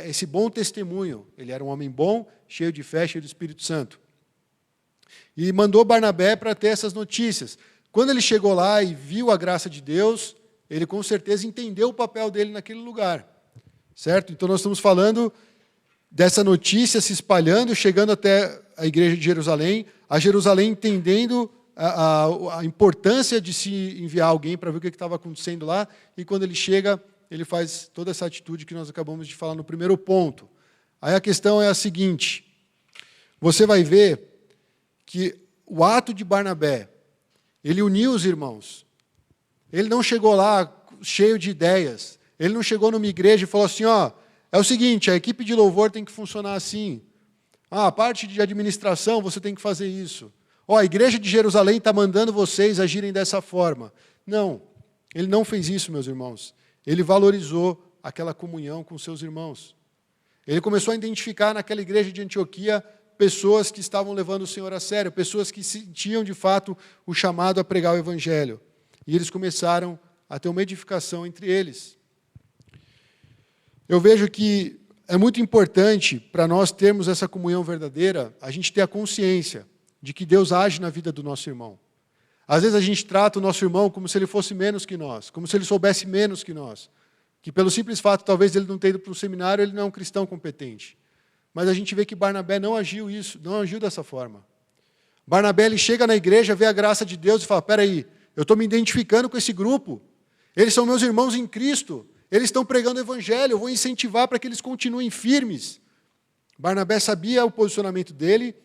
esse bom testemunho. Ele era um homem bom, cheio de fé, cheio do Espírito Santo. E mandou Barnabé para ter essas notícias. Quando ele chegou lá e viu a graça de Deus, ele com certeza entendeu o papel dele naquele lugar. Certo? Então nós estamos falando dessa notícia se espalhando, chegando até a igreja de Jerusalém, a Jerusalém entendendo a importância de se enviar alguém para ver o que estava acontecendo lá, e quando ele chega, ele faz toda essa atitude que nós acabamos de falar no primeiro ponto. Aí a questão é a seguinte, você vai ver que o ato de Barnabé, ele uniu os irmãos. Ele não chegou lá cheio de ideias. Ele não chegou numa igreja e falou assim, ó, é o seguinte, a equipe de louvor tem que funcionar assim. A parte de administração, você tem que fazer isso. Ó, a igreja de Jerusalém está mandando vocês agirem dessa forma. Não, ele não fez isso, meus irmãos. Ele valorizou aquela comunhão com seus irmãos. Ele começou a identificar naquela igreja de Antioquia pessoas que estavam levando o Senhor a sério, pessoas que sentiam, de fato, o chamado a pregar o Evangelho. E eles começaram a ter uma edificação entre eles. Eu vejo que é muito importante, para nós termos essa comunhão verdadeira, a gente ter a consciência de que Deus age na vida do nosso irmão. Às vezes a gente trata o nosso irmão como se ele fosse menos que nós, como se ele soubesse menos que nós. Que pelo simples fato, talvez, ele não ter ido para um seminário, ele não é um cristão competente. Mas a gente vê que Barnabé não agiu dessa forma. Barnabé, ele chega na igreja, vê a graça de Deus e fala, peraí, eu estou me identificando com esse grupo, eles são meus irmãos em Cristo, eles estão pregando o Evangelho, eu vou incentivar para que eles continuem firmes. Barnabé sabia o posicionamento dele,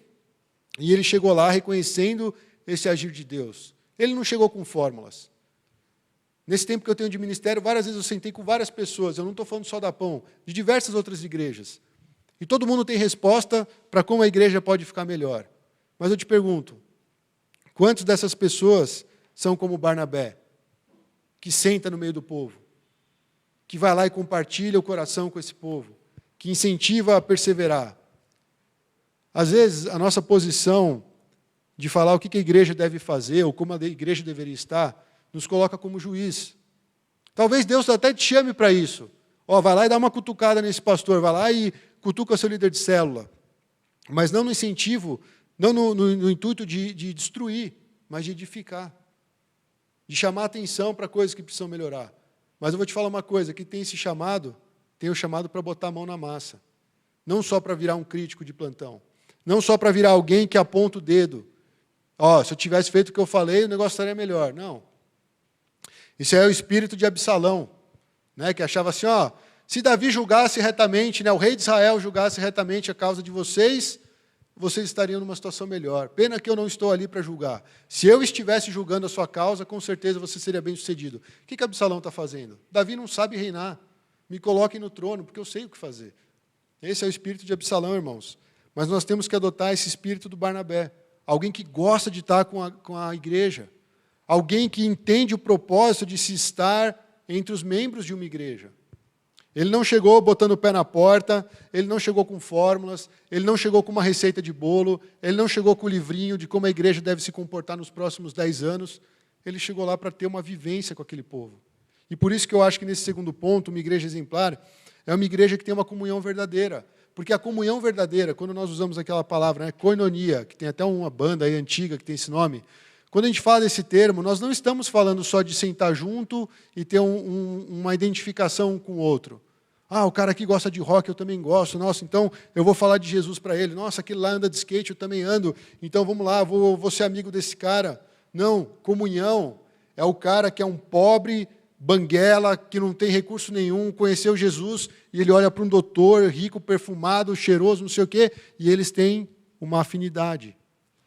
e ele chegou lá reconhecendo esse agir de Deus. Ele não chegou com fórmulas. Nesse tempo que eu tenho de ministério, várias vezes eu sentei com várias pessoas, eu não estou falando só da Pão, de diversas outras igrejas. E todo mundo tem resposta para como a igreja pode ficar melhor. Mas eu te pergunto, quantas dessas pessoas são como Barnabé, que senta no meio do povo, que vai lá e compartilha o coração com esse povo, que incentiva a perseverar? Às vezes, a nossa posição de falar o que a igreja deve fazer, ou como a igreja deveria estar, nos coloca como juiz. Talvez Deus até te chame para isso. Vai lá e dá uma cutucada nesse pastor, vai lá e cutuca seu líder de célula. Mas não no incentivo, não no intuito de destruir, mas de edificar. De chamar atenção para coisas que precisam melhorar. Mas eu vou te falar uma coisa, que tem esse chamado, tem o chamado para botar a mão na massa. Não só para virar um crítico de plantão. Não só para virar alguém que aponta o dedo. Se eu tivesse feito o que eu falei, o negócio estaria melhor. Não. Isso é o espírito de Absalão, né, que achava assim, se Davi julgasse retamente, né, o rei de Israel julgasse retamente a causa de vocês, vocês estariam numa situação melhor. Pena que eu não estou ali para julgar. Se eu estivesse julgando a sua causa, com certeza você seria bem sucedido. O que Absalão está fazendo? Davi não sabe reinar. Me coloquem no trono, porque eu sei o que fazer. Esse é o espírito de Absalão, irmãos. Mas nós temos que adotar esse espírito do Barnabé. Alguém que gosta de estar com a igreja. Alguém que entende o propósito de se estar entre os membros de uma igreja. Ele não chegou botando o pé na porta, ele não chegou com fórmulas, ele não chegou com uma receita de bolo, ele não chegou com o livrinho de como a igreja deve se comportar nos próximos 10 anos. Ele chegou lá para ter uma vivência com aquele povo. E por isso que eu acho que nesse segundo ponto, uma igreja exemplar, é uma igreja que tem uma comunhão verdadeira. Porque a comunhão verdadeira, quando nós usamos aquela palavra, koinonia, que tem até uma banda aí antiga que tem esse nome, quando a gente fala desse termo, nós não estamos falando só de sentar junto e ter uma identificação um com o outro. O cara aqui gosta de rock, eu também gosto. Nossa, então eu vou falar de Jesus para ele. Nossa, aquele lá anda de skate, eu também ando. Então vamos lá, vou ser amigo desse cara. Não, comunhão é o cara que é um pobre banguela, que não tem recurso nenhum, conheceu Jesus, e ele olha para um doutor rico, perfumado, cheiroso, não sei o quê, e eles têm uma afinidade.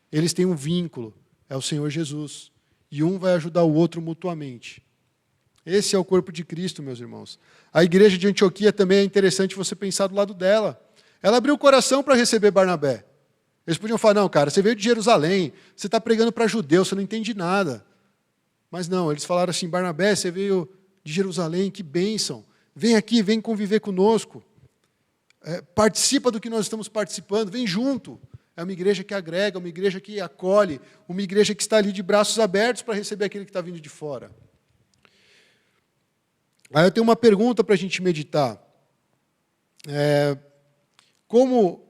Eles têm um vínculo. É o Senhor Jesus. E um vai ajudar o outro mutuamente. Esse é o corpo de Cristo, meus irmãos. A igreja de Antioquia também é interessante você pensar do lado dela. Ela abriu o coração para receber Barnabé. Eles podiam falar, não, cara, você veio de Jerusalém, você está pregando para judeus, você não entende nada. Mas não, eles falaram assim, Barnabé, você veio de Jerusalém, que bênção. Vem aqui, vem conviver conosco. Participa do que nós estamos participando, vem junto. É uma igreja que agrega, uma igreja que acolhe, uma igreja que está ali de braços abertos para receber aquele que está vindo de fora. Aí eu tenho uma pergunta para a gente meditar. Como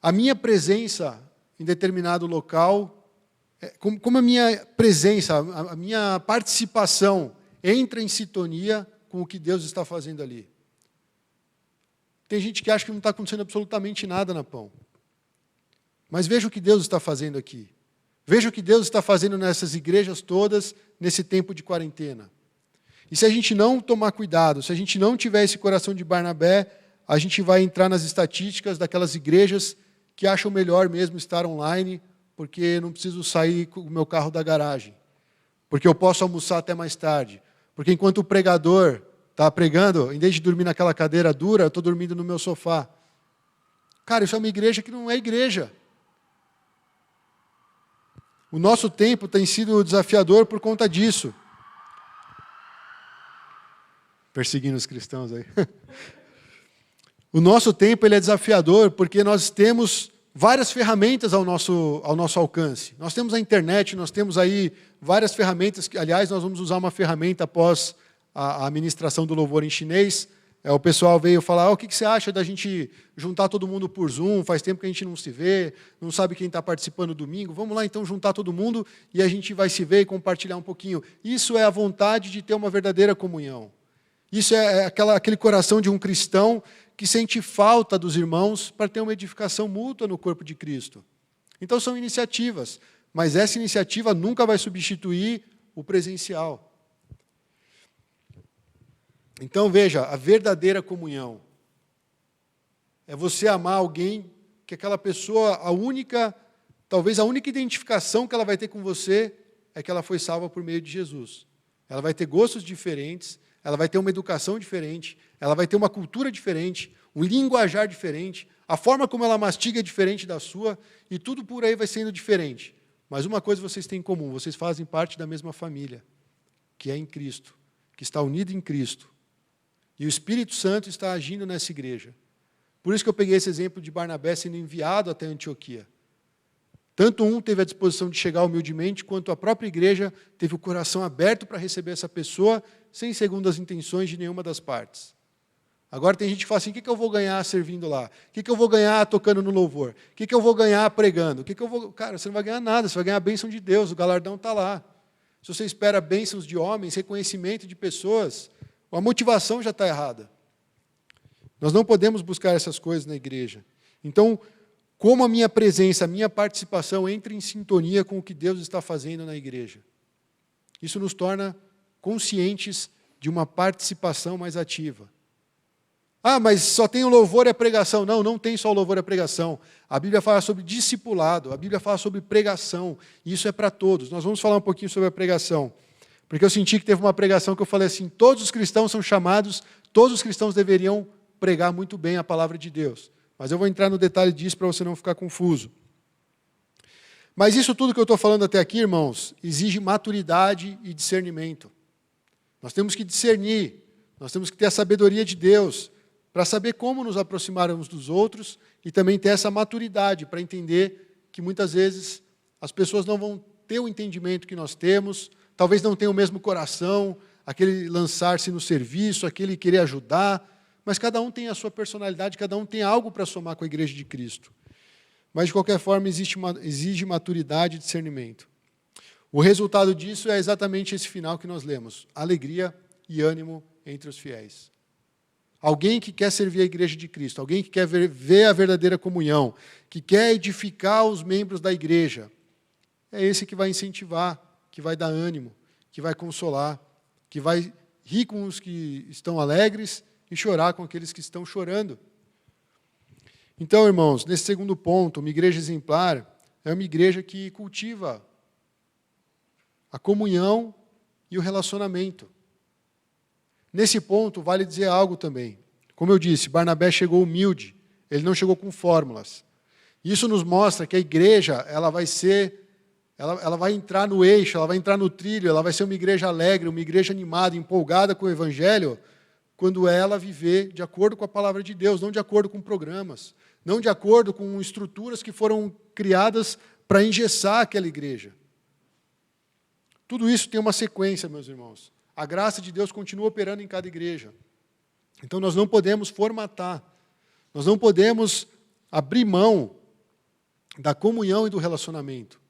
a minha presença em determinado local, como a minha presença, a minha participação entra em sintonia com o que Deus está fazendo ali. Tem gente que acha que não está acontecendo absolutamente nada na Pão. Mas veja o que Deus está fazendo aqui. Veja o que Deus está fazendo nessas igrejas todas, nesse tempo de quarentena. E se a gente não tomar cuidado, se a gente não tiver esse coração de Barnabé, a gente vai entrar nas estatísticas daquelas igrejas que acham melhor mesmo estar online, porque não preciso sair com o meu carro da garagem, porque eu posso almoçar até mais tarde, porque enquanto o pregador está pregando, em vez de dormir naquela cadeira dura, eu estou dormindo no meu sofá. Cara, isso é uma igreja que não é igreja. O nosso tempo tem sido desafiador por conta disso. Perseguindo os cristãos aí. O nosso tempo ele é desafiador porque nós temos várias ferramentas ao nosso alcance. Nós temos a internet, nós temos aí várias ferramentas. Aliás, nós vamos usar uma ferramenta após a administração do louvor em chinês. O pessoal veio falar, o que você acha da gente juntar todo mundo por Zoom? Faz tempo que a gente não se vê, não sabe quem está participando domingo. Vamos lá, então, juntar todo mundo e a gente vai se ver e compartilhar um pouquinho. Isso é a vontade de ter uma verdadeira comunhão. Isso é aquele coração de um cristão que sente falta dos irmãos para ter uma edificação mútua no corpo de Cristo. Então, são iniciativas, mas essa iniciativa nunca vai substituir o presencial. Então, veja, a verdadeira comunhão é você amar alguém que aquela pessoa, talvez a única identificação que ela vai ter com você é que ela foi salva por meio de Jesus. Ela vai ter gostos diferentes, ela vai ter uma educação diferente, ela vai ter uma cultura diferente, um linguajar diferente, a forma como ela mastiga é diferente da sua, e tudo por aí vai sendo diferente. Mas uma coisa vocês têm em comum, vocês fazem parte da mesma família, que é em Cristo, que está unida em Cristo. E o Espírito Santo está agindo nessa igreja. Por isso que eu peguei esse exemplo de Barnabé sendo enviado até Antioquia. Tanto um teve a disposição de chegar humildemente, quanto a própria igreja teve o coração aberto para receber essa pessoa, sem segundas intenções de nenhuma das partes. Agora tem gente que fala assim, o que eu vou ganhar servindo lá? O que eu vou ganhar tocando no louvor? O que eu vou ganhar pregando? Cara, você não vai ganhar nada, você vai ganhar a bênção de Deus, o galardão está lá. Se você espera bênçãos de homens, reconhecimento de pessoas, a motivação já está errada. Nós não podemos buscar essas coisas na igreja. Então, como a minha presença, a minha participação entra em sintonia com o que Deus está fazendo na igreja? Isso nos torna conscientes de uma participação mais ativa. Ah, mas só tem o louvor e a pregação. Não, não tem só o louvor e a pregação. A Bíblia fala sobre discipulado, a Bíblia fala sobre pregação, e isso é para todos. Nós vamos falar um pouquinho sobre a pregação. Porque eu senti que teve uma pregação que eu falei assim, todos os cristãos são chamados, todos os cristãos deveriam pregar muito bem a palavra de Deus. Mas eu vou entrar no detalhe disso para você não ficar confuso. Mas isso tudo que eu estou falando até aqui, irmãos, exige maturidade e discernimento. Nós temos que discernir, nós temos que ter a sabedoria de Deus para saber como nos aproximar uns dos outros e também ter essa maturidade para entender que muitas vezes as pessoas não vão ter o entendimento que nós temos, talvez não tenham o mesmo coração, aquele lançar-se no serviço, aquele querer ajudar, mas cada um tem a sua personalidade, cada um tem algo para somar com a igreja de Cristo. Mas, de qualquer forma, exige maturidade e discernimento. O resultado disso é exatamente esse final que nós lemos, alegria e ânimo entre os fiéis. Alguém que quer servir a igreja de Cristo, alguém que quer ver a verdadeira comunhão, que quer edificar os membros da igreja, é esse que vai incentivar, que vai dar ânimo, que vai consolar, que vai rir com os que estão alegres e chorar com aqueles que estão chorando. Então, irmãos, nesse segundo ponto, uma igreja exemplar é uma igreja que cultiva a comunhão e o relacionamento. Nesse ponto, vale dizer algo também. Como eu disse, Barnabé chegou humilde, ele não chegou com fórmulas. Isso nos mostra que a igreja ela ela vai entrar no eixo, ela vai entrar no trilho, ela vai ser uma igreja alegre, uma igreja animada, empolgada com o Evangelho, quando ela viver de acordo com a palavra de Deus, não de acordo com programas, não de acordo com estruturas que foram criadas para engessar aquela igreja. Tudo isso tem uma sequência, meus irmãos. A graça de Deus continua operando em cada igreja. Então nós não podemos formatar, nós não podemos abrir mão da comunhão e do relacionamento.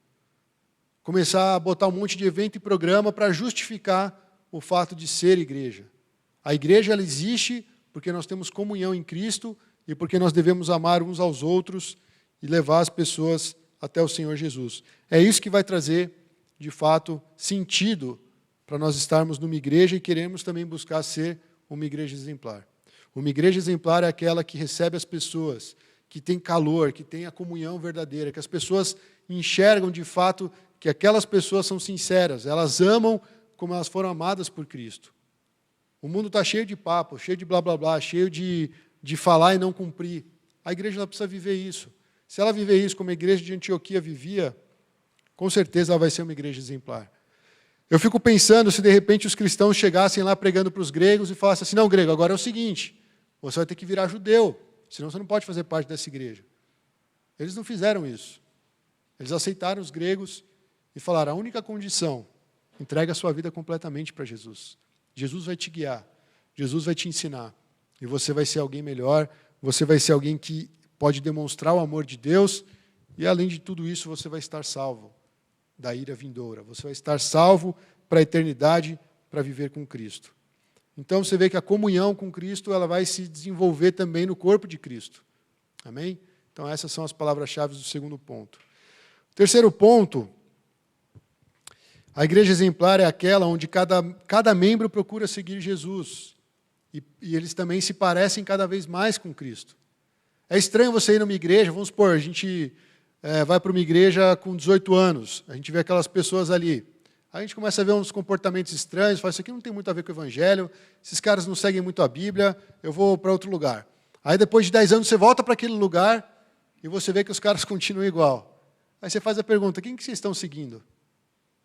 Começar a botar um monte de evento e programa para justificar o fato de ser igreja. A igreja ela existe porque nós temos comunhão em Cristo e porque nós devemos amar uns aos outros e levar as pessoas até o Senhor Jesus. É isso que vai trazer, de fato, sentido para nós estarmos numa igreja e queremos também buscar ser uma igreja exemplar. Uma igreja exemplar é aquela que recebe as pessoas, que tem calor, que tem a comunhão verdadeira, que as pessoas enxergam de fato que aquelas pessoas são sinceras, elas amam como elas foram amadas por Cristo. O mundo está cheio de papo, cheio de blá blá blá, cheio de falar e não cumprir. A igreja ela precisa viver isso. Se ela viver isso como a igreja de Antioquia vivia, com certeza ela vai ser uma igreja exemplar. Eu fico pensando se de repente os cristãos chegassem lá pregando para os gregos e falassem assim, não, grego, agora é o seguinte, você vai ter que virar judeu, senão você não pode fazer parte dessa igreja. Eles não fizeram isso. Eles aceitaram os gregos e falaram, a única condição, entrega a sua vida completamente para Jesus. Jesus vai te guiar, Jesus vai te ensinar, e você vai ser alguém melhor, você vai ser alguém que pode demonstrar o amor de Deus, e além de tudo isso, você vai estar salvo da ira vindoura, você vai estar salvo para a eternidade, para viver com Cristo. Então você vê que a comunhão com Cristo ela vai se desenvolver também no corpo de Cristo. Amém? Então essas são as palavras-chave do segundo ponto. O terceiro ponto, a igreja exemplar é aquela onde cada membro procura seguir Jesus. E eles também se parecem cada vez mais com Cristo. É estranho você ir numa igreja, vamos supor, a gente vai para uma igreja com 18 anos, a gente vê aquelas pessoas ali. A gente começa a ver uns comportamentos estranhos, fala, isso aqui não tem muito a ver com o Evangelho, esses caras não seguem muito a Bíblia, eu vou para outro lugar. Aí depois de 10 anos você volta para aquele lugar e você vê que os caras continuam igual. Aí você faz a pergunta, quem que vocês estão seguindo?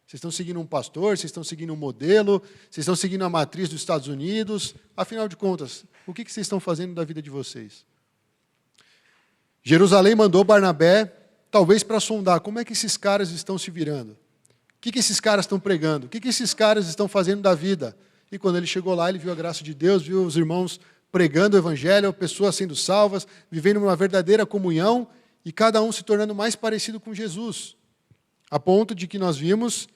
Vocês estão seguindo um pastor, vocês estão seguindo um modelo, vocês estão seguindo a matriz dos Estados Unidos, afinal de contas, o que vocês estão fazendo da vida de vocês? Jerusalém mandou Barnabé, talvez para sondar, como é que esses caras estão se virando? O que esses caras estão pregando? O que esses caras estão fazendo da vida? E quando ele chegou lá, ele viu a graça de Deus, viu os irmãos pregando o Evangelho, pessoas sendo salvas, vivendo uma verdadeira comunhão, e cada um se tornando mais parecido com Jesus. A ponto de que nós vimos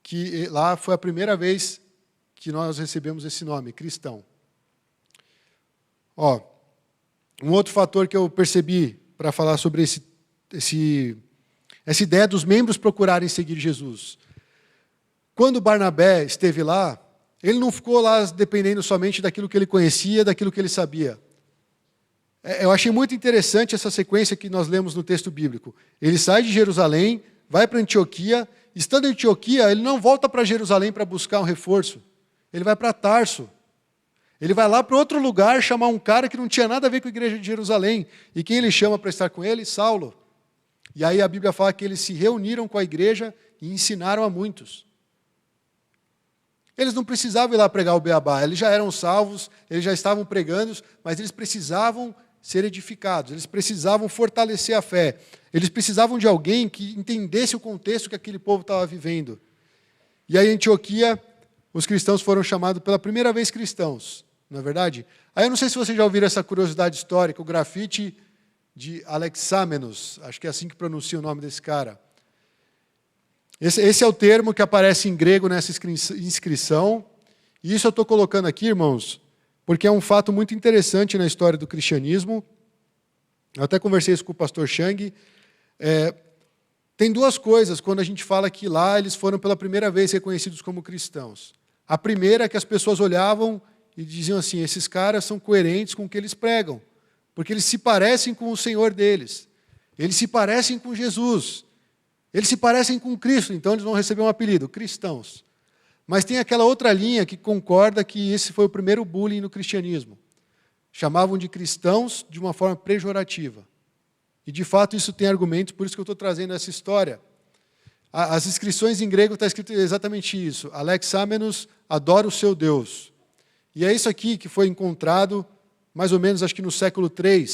que lá foi a primeira vez que nós recebemos esse nome, cristão. Um outro fator que eu percebi para falar sobre essa ideia dos membros procurarem seguir Jesus. Quando Barnabé esteve lá, ele não ficou lá dependendo somente daquilo que ele conhecia, daquilo que ele sabia. Eu achei muito interessante essa sequência que nós lemos no texto bíblico. Ele sai de Jerusalém, vai para Antioquia, estando em Antioquia, ele não volta para Jerusalém para buscar um reforço. Ele vai para Tarso. Ele vai lá para outro lugar chamar um cara que não tinha nada a ver com a igreja de Jerusalém. E quem ele chama para estar com ele? Saulo. E aí a Bíblia fala que eles se reuniram com a igreja e ensinaram a muitos. Eles não precisavam ir lá pregar o beabá, eles já eram salvos, eles já estavam pregando, mas eles precisavam ser edificados, eles precisavam fortalecer a fé, eles precisavam de alguém que entendesse o contexto que aquele povo estava vivendo. E aí em Antioquia, os cristãos foram chamados pela primeira vez cristãos, não é verdade? Aí eu não sei se vocês já ouviram essa curiosidade histórica, o grafite de Alexamenos, acho que é assim que pronuncia o nome desse cara. Esse é o termo que aparece em grego nessa inscrição, e isso eu estou colocando aqui, irmãos, porque é um fato muito interessante na história do cristianismo. Eu até conversei isso com o pastor Chang. Tem duas coisas quando a gente fala que lá eles foram pela primeira vez reconhecidos como cristãos. A primeira é que as pessoas olhavam e diziam assim, esses caras são coerentes com o que eles pregam, porque eles se parecem com o Senhor deles, eles se parecem com Jesus, eles se parecem com Cristo, então eles vão receber um apelido, cristãos. Mas tem aquela outra linha que concorda que esse foi o primeiro bullying no cristianismo. Chamavam de cristãos de uma forma pejorativa. E de fato isso tem argumentos, por isso que eu estou trazendo essa história. As inscrições em grego está escrito exatamente isso. Alexamenos, adora o seu Deus. E é isso aqui que foi encontrado, mais ou menos, acho que no século III.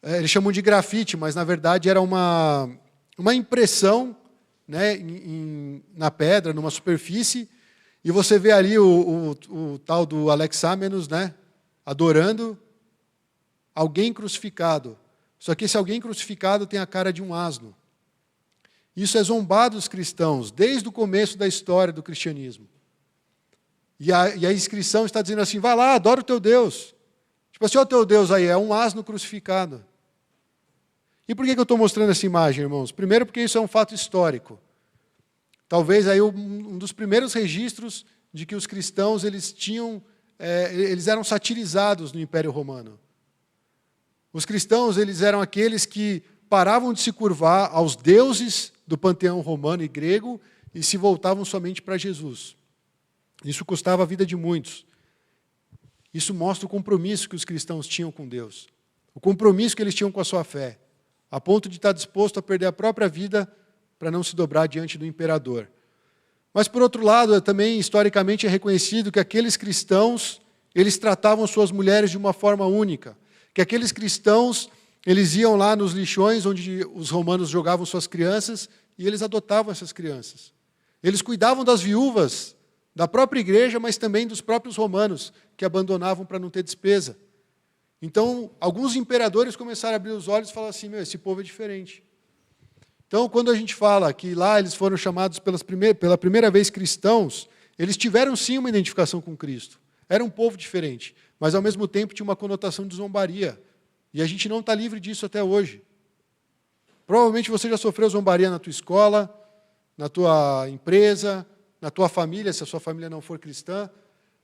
Eles chamam de grafite, mas na verdade era uma impressão, né, na pedra, numa superfície, e você vê ali o tal do Alexamenos, né, adorando alguém crucificado. Só que esse alguém crucificado tem a cara de um asno. Isso é zombado dos cristãos, desde o começo da história do cristianismo. E a inscrição está dizendo assim, vai lá, adora o teu Deus. Tipo assim, o teu Deus aí é um asno crucificado. E por que eu estou mostrando essa imagem, irmãos? Primeiro porque isso é um fato histórico. Talvez aí um dos primeiros registros de que os cristãos eles eram satirizados no Império Romano. Os cristãos eles eram aqueles que paravam de se curvar aos deuses do panteão romano e grego e se voltavam somente para Jesus. Isso custava a vida de muitos. Isso mostra o compromisso que os cristãos tinham com Deus. O compromisso que eles tinham com a sua fé. A ponto de estar disposto a perder a própria vida para não se dobrar diante do imperador. Mas, por outro lado, também historicamente é reconhecido que aqueles cristãos, eles tratavam suas mulheres de uma forma única. Que aqueles cristãos, eles iam lá nos lixões onde os romanos jogavam suas crianças e eles adotavam essas crianças. Eles cuidavam das viúvas da própria igreja, mas também dos próprios romanos, que abandonavam para não ter despesa. Então, alguns imperadores começaram a abrir os olhos e falaram assim, esse povo é diferente. Então, quando a gente fala que lá eles foram chamados pela primeira vez cristãos, eles tiveram sim uma identificação com Cristo. Era um povo diferente, mas ao mesmo tempo tinha uma conotação de zombaria. E a gente não está livre disso até hoje. Provavelmente você já sofreu zombaria na tua escola, na tua empresa, na tua família, se a sua família não for cristã.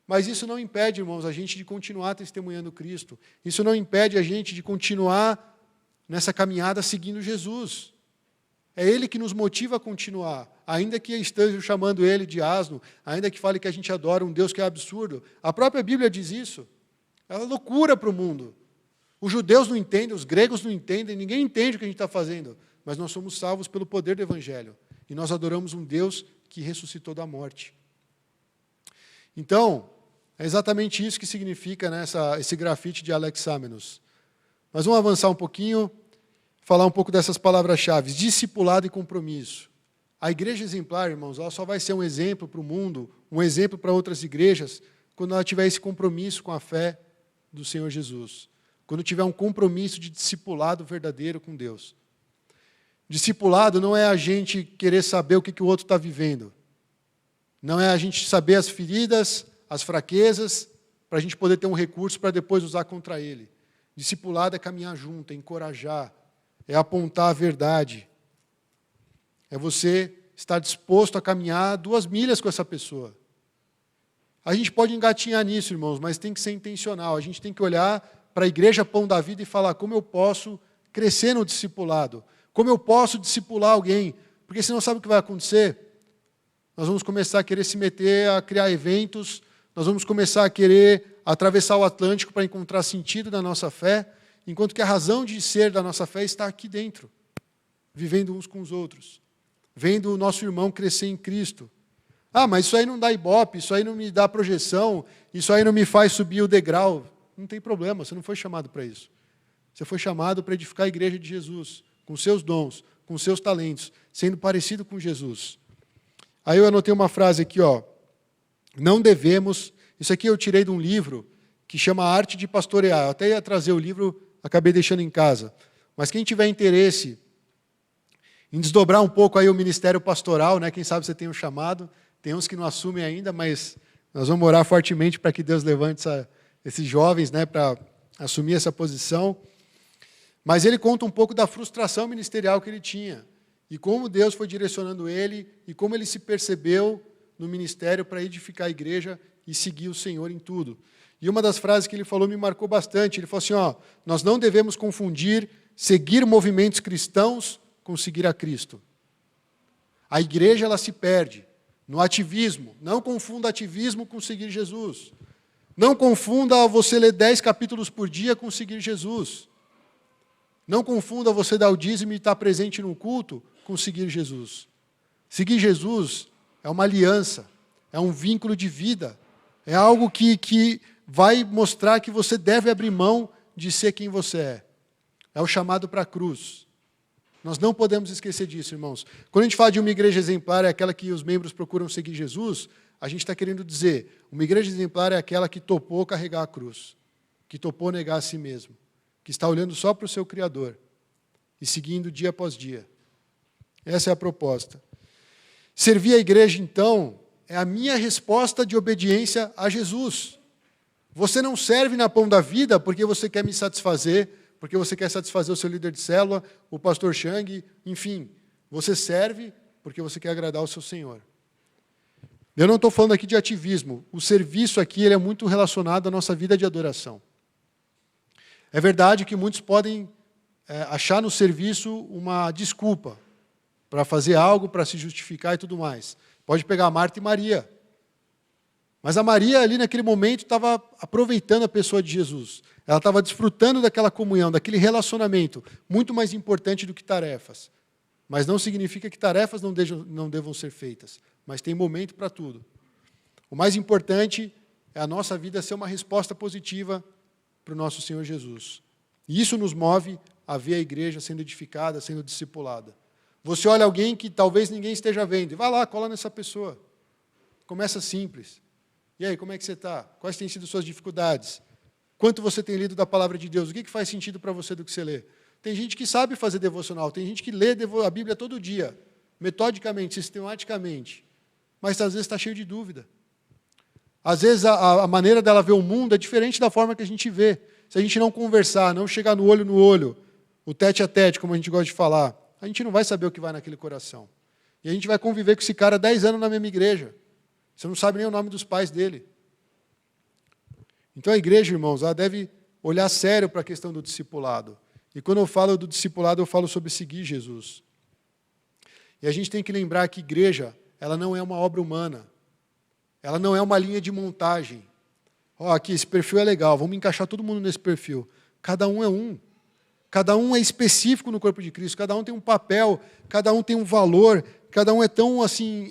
Mas isso não impede, irmãos, a gente de continuar testemunhando Cristo. Isso não impede a gente de continuar nessa caminhada seguindo Jesus. É Ele que nos motiva a continuar. Ainda que estejam chamando Ele de asno, ainda que fale que a gente adora um Deus que é absurdo. A própria Bíblia diz isso. É uma loucura para o mundo. Os judeus não entendem, os gregos não entendem, ninguém entende o que a gente está fazendo. Mas nós somos salvos pelo poder do Evangelho. E nós adoramos um Deus que ressuscitou da morte. Então, é exatamente isso que significa, né, esse grafite de Alexamenos. Mas vamos avançar um pouquinho, falar um pouco dessas palavras-chave. Discipulado e compromisso. A igreja exemplar, irmãos, ela só vai ser um exemplo para o mundo, um exemplo para outras igrejas, quando ela tiver esse compromisso com a fé do Senhor Jesus. Quando tiver um compromisso de discipulado verdadeiro com Deus. Discipulado não é a gente querer saber o que o outro está vivendo. Não é a gente saber as feridas, as fraquezas, para a gente poder ter um recurso para depois usar contra ele. Discipulado é caminhar junto, é encorajar, é apontar a verdade. É você estar disposto a caminhar 2 milhas com essa pessoa. A gente pode engatinhar nisso, irmãos, mas tem que ser intencional. A gente tem que olhar para a igreja Pão da Vida e falar como eu posso crescer no discipulado, como eu posso discipular alguém, porque senão sabe o que vai acontecer? Nós vamos começar a querer se meter a criar eventos, nós vamos começar a querer atravessar o Atlântico para encontrar sentido na nossa fé, enquanto que a razão de ser da nossa fé está aqui dentro, vivendo uns com os outros, vendo o nosso irmão crescer em Cristo. Ah, mas isso aí não dá ibope, isso aí não me dá projeção, isso aí não me faz subir o degrau. Não tem problema, você não foi chamado para isso. Você foi chamado para edificar a igreja de Jesus, com seus dons, com seus talentos, sendo parecido com Jesus. Aí eu anotei uma frase aqui, ó. Não devemos, isso aqui eu tirei de um livro que chama Arte de Pastorear. Eu até ia trazer o livro, acabei deixando em casa. Mas quem tiver interesse em desdobrar um pouco aí o ministério pastoral, né? Quem sabe você tem um chamado, tem uns que não assumem ainda, mas nós vamos orar fortemente para que Deus levante esses jovens, né, para assumir essa posição. Mas ele conta um pouco da frustração ministerial que ele tinha, e como Deus foi direcionando ele, e como ele se percebeu no ministério para edificar a igreja e seguir o Senhor em tudo. E uma das frases que ele falou me marcou bastante. Ele falou assim, ó, nós não devemos confundir seguir movimentos cristãos com seguir a Cristo. A igreja ela se perde no ativismo. Não confunda ativismo com seguir Jesus. Não confunda você ler 10 capítulos por dia com seguir Jesus. Não confunda você dar o dízimo e estar presente no culto com seguir Jesus. Seguir Jesus é uma aliança, é um vínculo de vida, é algo que vai mostrar que você deve abrir mão de ser quem você é. É o chamado para a cruz. Nós não podemos esquecer disso, irmãos. Quando a gente fala de uma igreja exemplar, é aquela que os membros procuram seguir Jesus, a gente está querendo dizer, uma igreja exemplar é aquela que topou carregar a cruz, que topou negar a si mesmo, que está olhando só para o seu Criador e seguindo dia após dia. Essa é a proposta. Servir a igreja, então, é a minha resposta de obediência a Jesus. Você não serve na Pão da Vida porque você quer me satisfazer, porque você quer satisfazer o seu líder de célula, o pastor Chang, enfim. Você serve porque você quer agradar o seu Senhor. Eu não estou falando aqui de ativismo. O serviço aqui ele é muito relacionado à nossa vida de adoração. É verdade que muitos podem achar no serviço uma desculpa para fazer algo, para se justificar e tudo mais. Pode pegar a Marta e Maria. Mas a Maria ali naquele momento estava aproveitando a pessoa de Jesus. Ela estava desfrutando daquela comunhão, daquele relacionamento, muito mais importante do que tarefas. Mas não significa que tarefas não devam ser feitas. Mas tem momento para tudo. O mais importante é a nossa vida ser uma resposta positiva para o nosso Senhor Jesus. E isso nos move a ver a igreja sendo edificada, sendo discipulada. Você olha alguém que talvez ninguém esteja vendo, e vai lá, cola nessa pessoa. Começa simples. E aí, como é que você está? Quais têm sido suas dificuldades? Quanto você tem lido da palavra de Deus? O que faz sentido para você do que você lê? Tem gente que sabe fazer devocional, tem gente que lê a Bíblia todo dia, metodicamente, sistematicamente, mas às vezes está cheio de dúvida. Às vezes a maneira dela ver o mundo é diferente da forma que a gente vê. Se a gente não conversar, não chegar no olho, o tete a tete, como a gente gosta de falar, a gente não vai saber o que vai naquele coração. E a gente vai conviver com esse cara 10 anos na mesma igreja. Você não sabe nem o nome dos pais dele. Então a igreja, irmãos, ela deve olhar sério para a questão do discipulado. E quando eu falo do discipulado, eu falo sobre seguir Jesus. E a gente tem que lembrar que igreja, ela não é uma obra humana. Ela não é uma linha de montagem. Aqui, esse perfil é legal, vamos encaixar todo mundo nesse perfil. Cada um é um. Cada um é específico no corpo de Cristo. Cada um tem um papel, cada um tem um valor, cada um é tão assim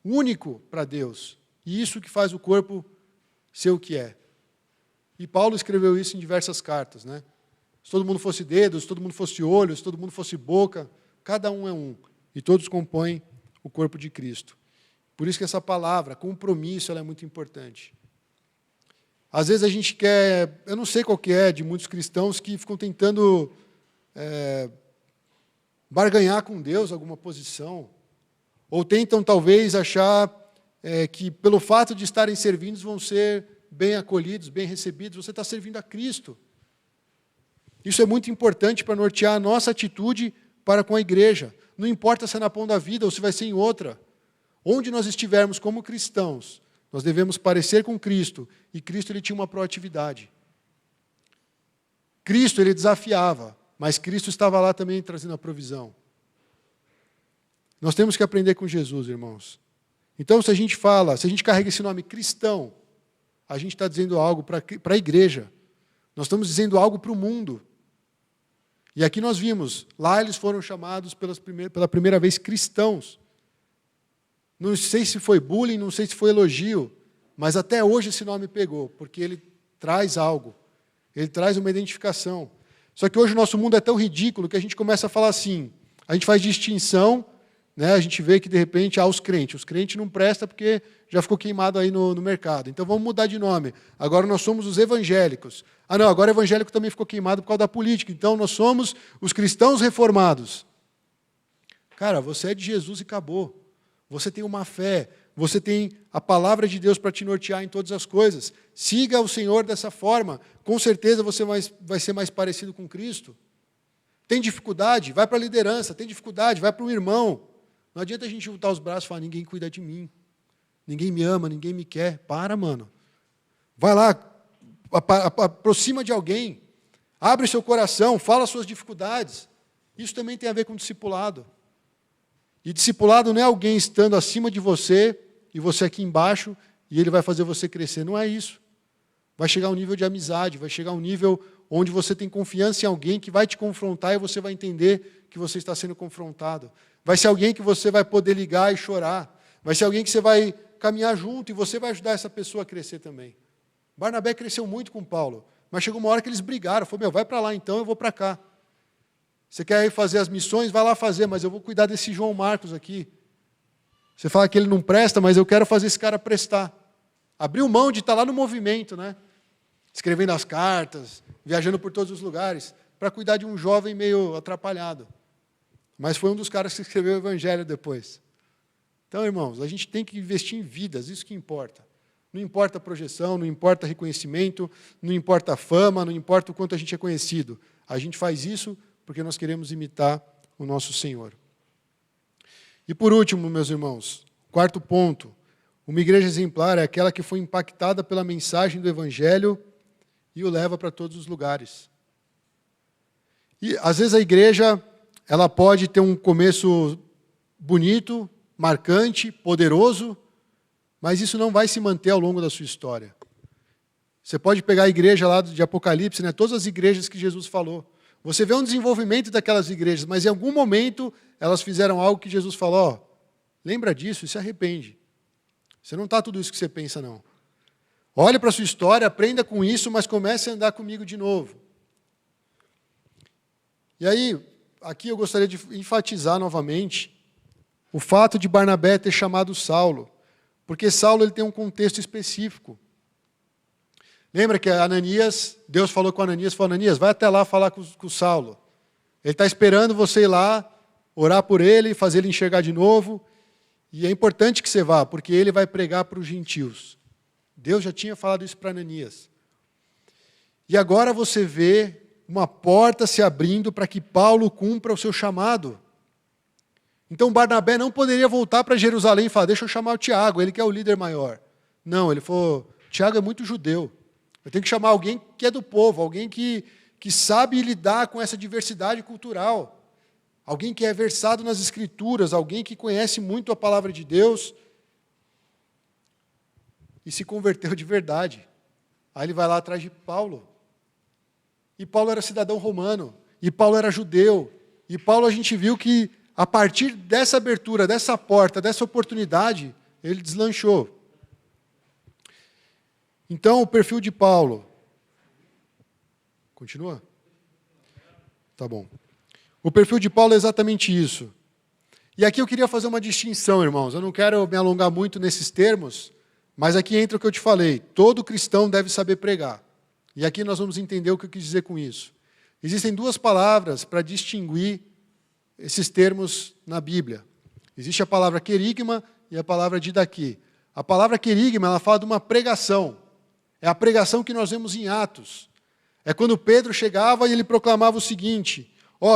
único para Deus. E isso que faz o corpo ser o que é. E Paulo escreveu isso em diversas cartas, né? Se todo mundo fosse dedos, se todo mundo fosse olhos, se todo mundo fosse boca, cada um é um. E todos compõem o corpo de Cristo. Por isso que essa palavra, compromisso, ela é muito importante. Às vezes a gente quer, eu não sei qual que é, de muitos cristãos que ficam tentando barganhar com Deus alguma posição, ou tentam talvez achar que pelo fato de estarem servindo vão ser bem acolhidos, bem recebidos. Você está servindo a Cristo. Isso é muito importante para nortear a nossa atitude para com a igreja. Não importa se é na Pão da Vida ou se vai ser em outra. Onde nós estivermos como cristãos, nós devemos parecer com Cristo. E Cristo ele tinha uma proatividade. Cristo ele desafiava, mas Cristo estava lá também trazendo a provisão. Nós temos que aprender com Jesus, irmãos. Então, se a gente carrega esse nome cristão, a gente está dizendo algo para a igreja. Nós estamos dizendo algo para o mundo. E aqui nós vimos, lá eles foram chamados pela primeira vez cristãos. Não sei se foi bullying, não sei se foi elogio, mas até hoje esse nome pegou, porque ele traz algo, ele traz uma identificação. Só que hoje o nosso mundo é tão ridículo que a gente começa a falar assim, a gente faz distinção, né? A gente vê que de repente os crentes não prestam porque já ficou queimado aí no mercado. Então vamos mudar de nome. Agora nós somos os evangélicos. Não, agora o evangélico também ficou queimado por causa da política. Então nós somos os cristãos reformados. Cara, você é de Jesus e acabou. Você tem uma fé, você tem a palavra de Deus para te nortear em todas as coisas. Siga o Senhor dessa forma. Com certeza você vai ser mais parecido com Cristo. Tem dificuldade? Vai para a liderança. Tem dificuldade? Vai para um irmão. Não adianta a gente juntar os braços e falar, ninguém cuida de mim. Ninguém me ama, ninguém me quer. Para, mano. Vai lá, aproxima de alguém. Abre seu coração, fala as suas dificuldades. Isso também tem a ver com discipulado. E discipulado não é alguém estando acima de você, e você aqui embaixo, e ele vai fazer você crescer. Não é isso. Vai chegar a um nível de amizade, vai chegar a um nível onde você tem confiança em alguém que vai te confrontar e você vai entender que você está sendo confrontado. Vai ser alguém que você vai poder ligar e chorar. Vai ser alguém que você vai caminhar junto e você vai ajudar essa pessoa a crescer também. Barnabé cresceu muito com Paulo, mas chegou uma hora que eles brigaram. Falou, vai para lá então, eu vou para cá. Você quer ir fazer as missões? Vai lá fazer, mas eu vou cuidar desse João Marcos aqui. Você fala que ele não presta, mas eu quero fazer esse cara prestar. Abriu mão de estar lá no movimento, né? Escrevendo as cartas, viajando por todos os lugares, para cuidar de um jovem meio atrapalhado. Mas foi um dos caras que escreveu o Evangelho depois. Então, irmãos, a gente tem que investir em vidas, isso que importa. Não importa a projeção, não importa reconhecimento, não importa a fama, não importa o quanto a gente é conhecido. A gente faz isso porque nós queremos imitar o nosso Senhor. E por último, meus irmãos, quarto ponto, uma igreja exemplar é aquela que foi impactada pela mensagem do Evangelho e o leva para todos os lugares. E às vezes a igreja, ela pode ter um começo bonito, marcante, poderoso, mas isso não vai se manter ao longo da sua história. Você pode pegar a igreja lá de Apocalipse, né? Todas as igrejas que Jesus falou. Você vê um desenvolvimento daquelas igrejas, mas em algum momento elas fizeram algo que Jesus falou, lembra disso e se arrepende. Você não está tudo isso que você pensa, não. Olhe para a sua história, aprenda com isso, mas comece a andar comigo de novo. E aí, aqui eu gostaria de enfatizar novamente o fato de Barnabé ter chamado Saulo, porque Saulo ele tem um contexto específico. Lembra que Ananias, Deus falou com Ananias, vai até lá falar com Saulo. Ele está esperando você ir lá, orar por ele, fazer ele enxergar de novo. E é importante que você vá, porque ele vai pregar para os gentios. Deus já tinha falado isso para Ananias. E agora você vê uma porta se abrindo para que Paulo cumpra o seu chamado. Então Barnabé não poderia voltar para Jerusalém e falar, deixa eu chamar o Tiago, ele que é o líder maior. Não, ele falou, Tiago é muito judeu. Eu tenho que chamar alguém que é do povo, alguém que sabe lidar com essa diversidade cultural. Alguém que é versado nas Escrituras, alguém que conhece muito a palavra de Deus e se converteu de verdade. Aí ele vai lá atrás de Paulo. E Paulo era cidadão romano, e Paulo era judeu. E Paulo a gente viu que a partir dessa abertura, dessa porta, dessa oportunidade, ele deslanchou. Então, o perfil de Paulo. Continua? Tá bom. O perfil de Paulo é exatamente isso. E aqui eu queria fazer uma distinção, irmãos. Eu não quero me alongar muito nesses termos, mas aqui entra o que eu te falei. Todo cristão deve saber pregar. E aqui nós vamos entender o que eu quis dizer com isso. Existem duas palavras para distinguir esses termos na Bíblia. Existe a palavra querigma e a palavra didaquê. A palavra querigma, ela fala de uma pregação. É a pregação que nós vemos em Atos. É quando Pedro chegava e ele proclamava o seguinte,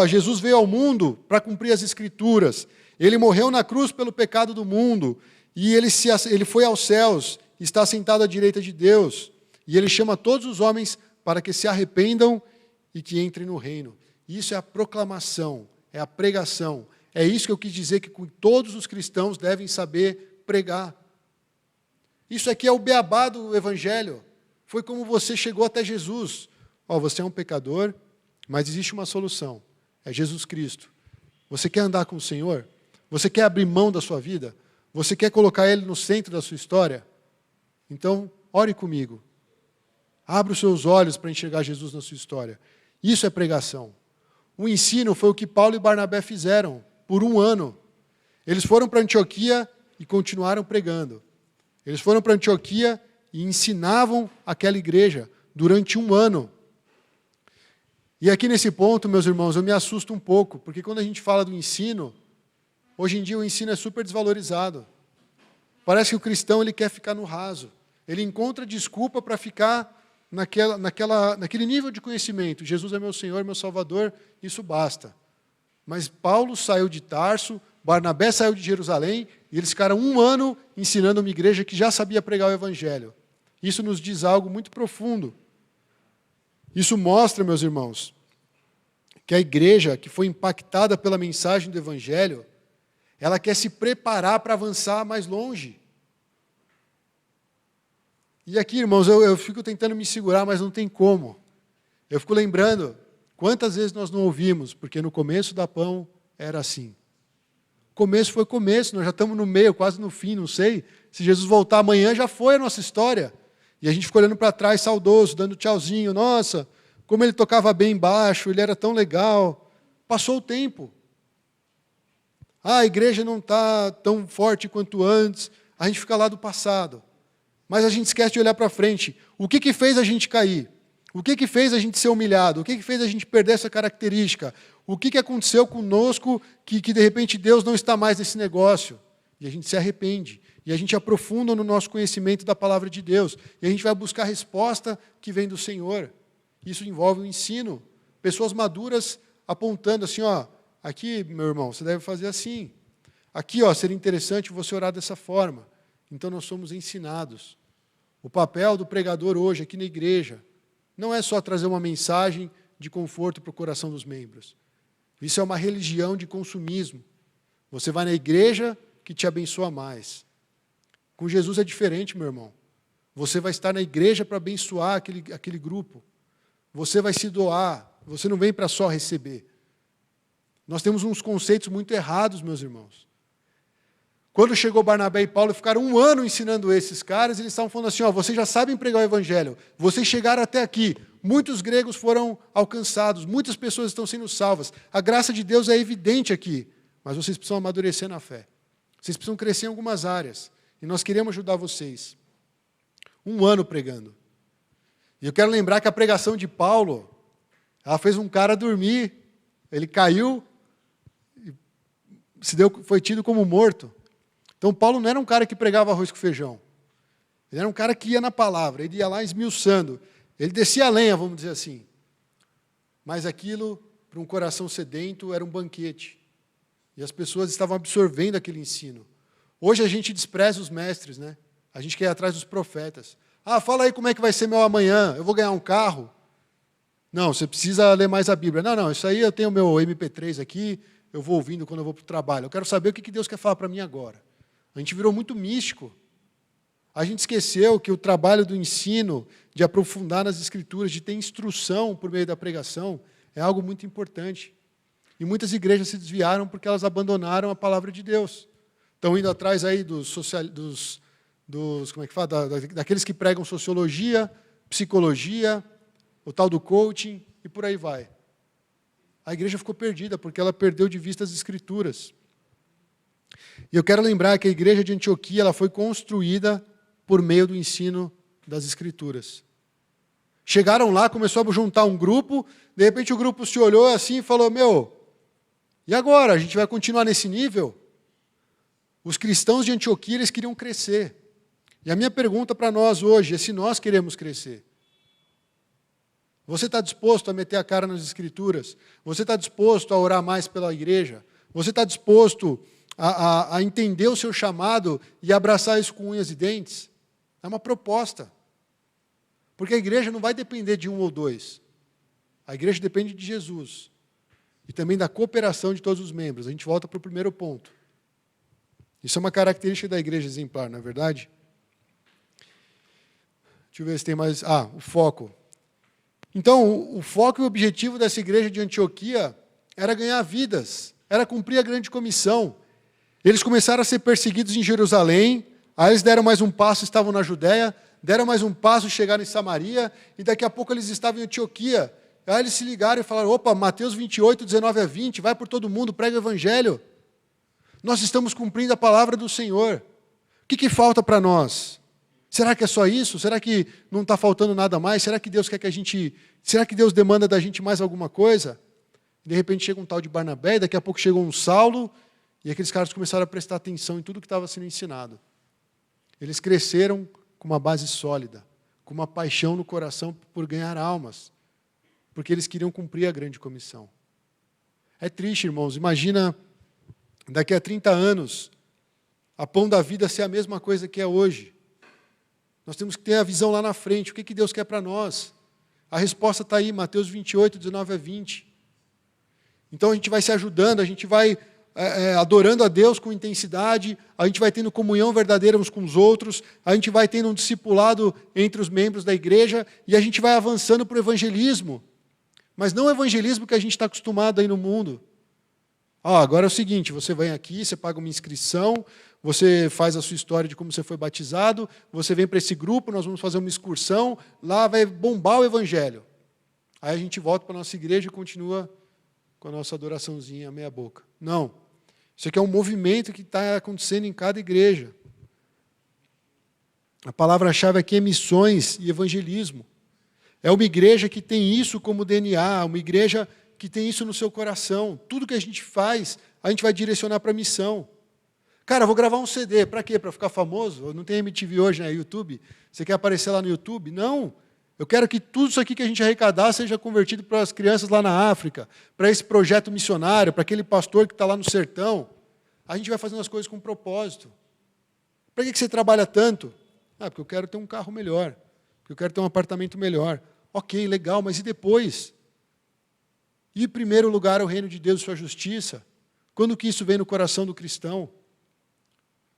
Jesus veio ao mundo para cumprir as Escrituras. Ele morreu na cruz pelo pecado do mundo. E ele foi aos céus, está sentado à direita de Deus. E ele chama todos os homens para que se arrependam e que entrem no reino. Isso é a proclamação, é a pregação. É isso que eu quis dizer que todos os cristãos devem saber pregar. Isso aqui é o beabá do Evangelho. Foi como você chegou até Jesus. Você é um pecador, mas existe uma solução. É Jesus Cristo. Você quer andar com o Senhor? Você quer abrir mão da sua vida? Você quer colocar Ele no centro da sua história? Então, ore comigo. Abra os seus olhos para enxergar Jesus na sua história. Isso é pregação. O ensino foi o que Paulo e Barnabé fizeram por 1 ano. Eles foram para Antioquia e continuaram pregando. Eles foram para Antioquia e ensinavam aquela igreja durante 1 ano. E aqui nesse ponto, meus irmãos, eu me assusto um pouco, porque quando a gente fala do ensino, hoje em dia o ensino é super desvalorizado. Parece que o cristão ele quer ficar no raso. Ele encontra desculpa para ficar naquele nível de conhecimento. Jesus é meu Senhor, meu Salvador, isso basta. Mas Paulo saiu de Tarso, Barnabé saiu de Jerusalém, e eles ficaram 1 ano ensinando uma igreja que já sabia pregar o Evangelho. Isso nos diz algo muito profundo. Isso mostra, meus irmãos, que a igreja que foi impactada pela mensagem do Evangelho, ela quer se preparar para avançar mais longe. E aqui, irmãos, eu fico tentando me segurar, mas não tem como. Eu fico lembrando quantas vezes nós não ouvimos, porque no começo da Pão era assim. Começo foi começo, nós já estamos no meio, quase no fim, não sei. Se Jesus voltar amanhã, já foi a nossa história. E a gente ficou olhando para trás, saudoso, dando tchauzinho. Nossa, como ele tocava bem baixo, ele era tão legal. Passou o tempo. A igreja não está tão forte quanto antes. A gente fica lá do passado. Mas a gente esquece de olhar para frente. O que fez a gente cair? O que fez a gente ser humilhado? O que fez a gente perder essa característica? O que aconteceu conosco que de repente Deus não está mais nesse negócio? E a gente se arrepende. E a gente aprofunda no nosso conhecimento da palavra de Deus. E a gente vai buscar a resposta que vem do Senhor. Isso envolve o ensino. Pessoas maduras apontando assim, ó, aqui, meu irmão, você deve fazer assim. Aqui, ó, seria interessante você orar dessa forma. Então nós somos ensinados. O papel do pregador hoje aqui na igreja não é só trazer uma mensagem de conforto para o coração dos membros. Isso é uma religião de consumismo. Você vai na igreja que te abençoa mais. Com Jesus é diferente, meu irmão. Você vai estar na igreja para abençoar aquele grupo. Você vai se doar. Você não vem para só receber. Nós temos uns conceitos muito errados, meus irmãos. Quando chegou Barnabé e Paulo, ficaram 1 ano ensinando esses caras, eles estavam falando assim, ó, vocês já sabem pregar o evangelho, vocês chegaram até aqui, muitos gregos foram alcançados, muitas pessoas estão sendo salvas, a graça de Deus é evidente aqui, mas vocês precisam amadurecer na fé, vocês precisam crescer em algumas áreas, e nós queremos ajudar vocês. 1 ano pregando. E eu quero lembrar que a pregação de Paulo, ela fez um cara dormir, ele caiu, foi tido como morto. Então, Paulo não era um cara que pregava arroz com feijão. Ele era um cara que ia na palavra, ele ia lá esmiuçando. Ele descia a lenha, vamos dizer assim. Mas aquilo, para um coração sedento, era um banquete. E as pessoas estavam absorvendo aquele ensino. Hoje a gente despreza os mestres, né? A gente quer ir atrás dos profetas. Ah, fala aí como é que vai ser meu amanhã, eu vou ganhar um carro. Não, você precisa ler mais a Bíblia. Não, isso aí eu tenho meu MP3 aqui, eu vou ouvindo quando eu vou para o trabalho. Eu quero saber o que Deus quer falar para mim agora. A gente virou muito místico. A gente esqueceu que o trabalho do ensino, de aprofundar nas Escrituras, de ter instrução por meio da pregação, é algo muito importante. E muitas igrejas se desviaram porque elas abandonaram a palavra de Deus. Estão indo atrás aí como é que fala? Daqueles que pregam sociologia, psicologia, o tal do coaching, e por aí vai. A igreja ficou perdida porque ela perdeu de vista as Escrituras. E eu quero lembrar que a igreja de Antioquia ela foi construída por meio do ensino das Escrituras. Chegaram lá, começou a juntar um grupo, de repente o grupo se olhou assim e falou, e agora? A gente vai continuar nesse nível? Os cristãos de Antioquia, eles queriam crescer. E a minha pergunta para nós hoje é se nós queremos crescer. Você está disposto a meter a cara nas Escrituras? Você está disposto a orar mais pela igreja? Você está disposto a entender o seu chamado e abraçar isso com unhas e dentes? É uma proposta. Porque a igreja não vai depender de 1 ou 2. A igreja depende de Jesus. E também da cooperação de todos os membros. A gente volta para o primeiro ponto. Isso é uma característica da igreja exemplar, não é verdade? Deixa eu ver se tem mais... o foco. Então, o foco e o objetivo dessa igreja de Antioquia era ganhar vidas, era cumprir a grande comissão. Eles começaram a ser perseguidos em Jerusalém, aí eles deram mais um passo, estavam na Judéia, deram mais um passo, chegaram em Samaria, e daqui a pouco eles estavam em Antioquia. Aí eles se ligaram e falaram, Mateus 28, 19 a 20, vai por todo mundo, prega o evangelho. Nós estamos cumprindo a palavra do Senhor. O que falta para nós? Será que é só isso? Será que não está faltando nada mais? Será que Deus quer que a gente... Será que Deus demanda da gente mais alguma coisa? De repente chega um tal de Barnabé, daqui a pouco chegou um Saulo, e aqueles caras começaram a prestar atenção em tudo que estava sendo ensinado. Eles cresceram com uma base sólida, com uma paixão no coração por ganhar almas, porque eles queriam cumprir a grande comissão. É triste, irmãos. Imagina, daqui a 30 anos, a Pão da Vida ser a mesma coisa que é hoje. Nós temos que ter a visão lá na frente. O que Deus quer para nós? A resposta está aí, Mateus 28, 19 a 20. Então a gente vai se ajudando, a gente vai adorando a Deus com intensidade, a gente vai tendo comunhão verdadeira uns com os outros, a gente vai tendo um discipulado entre os membros da igreja e a gente vai avançando para o evangelismo. Mas não o evangelismo que a gente está acostumado aí no mundo. Agora é o seguinte, você vem aqui, você paga uma inscrição, você faz a sua história de como você foi batizado, você vem para esse grupo, nós vamos fazer uma excursão, lá vai bombar o evangelho. Aí a gente volta para a nossa igreja e continua com a nossa adoraçãozinha meia boca. Não. Isso aqui é um movimento que está acontecendo em cada igreja. A palavra-chave aqui é missões e evangelismo. É uma igreja que tem isso como DNA, uma igreja que tem isso no seu coração. Tudo que a gente faz, a gente vai direcionar para a missão. Cara, vou gravar um CD. Para quê? Para ficar famoso? Não tem MTV hoje, né? YouTube? Você quer aparecer lá no YouTube? Não. Eu quero que tudo isso aqui que a gente arrecadar seja convertido para as crianças lá na África, para esse projeto missionário, para aquele pastor que está lá no sertão. A gente vai fazendo as coisas com propósito. Para que você trabalha tanto? Porque eu quero ter um carro melhor, porque eu quero ter um apartamento melhor. Ok, legal, mas e depois? E em primeiro lugar o reino de Deus e sua justiça? Quando que isso vem no coração do cristão?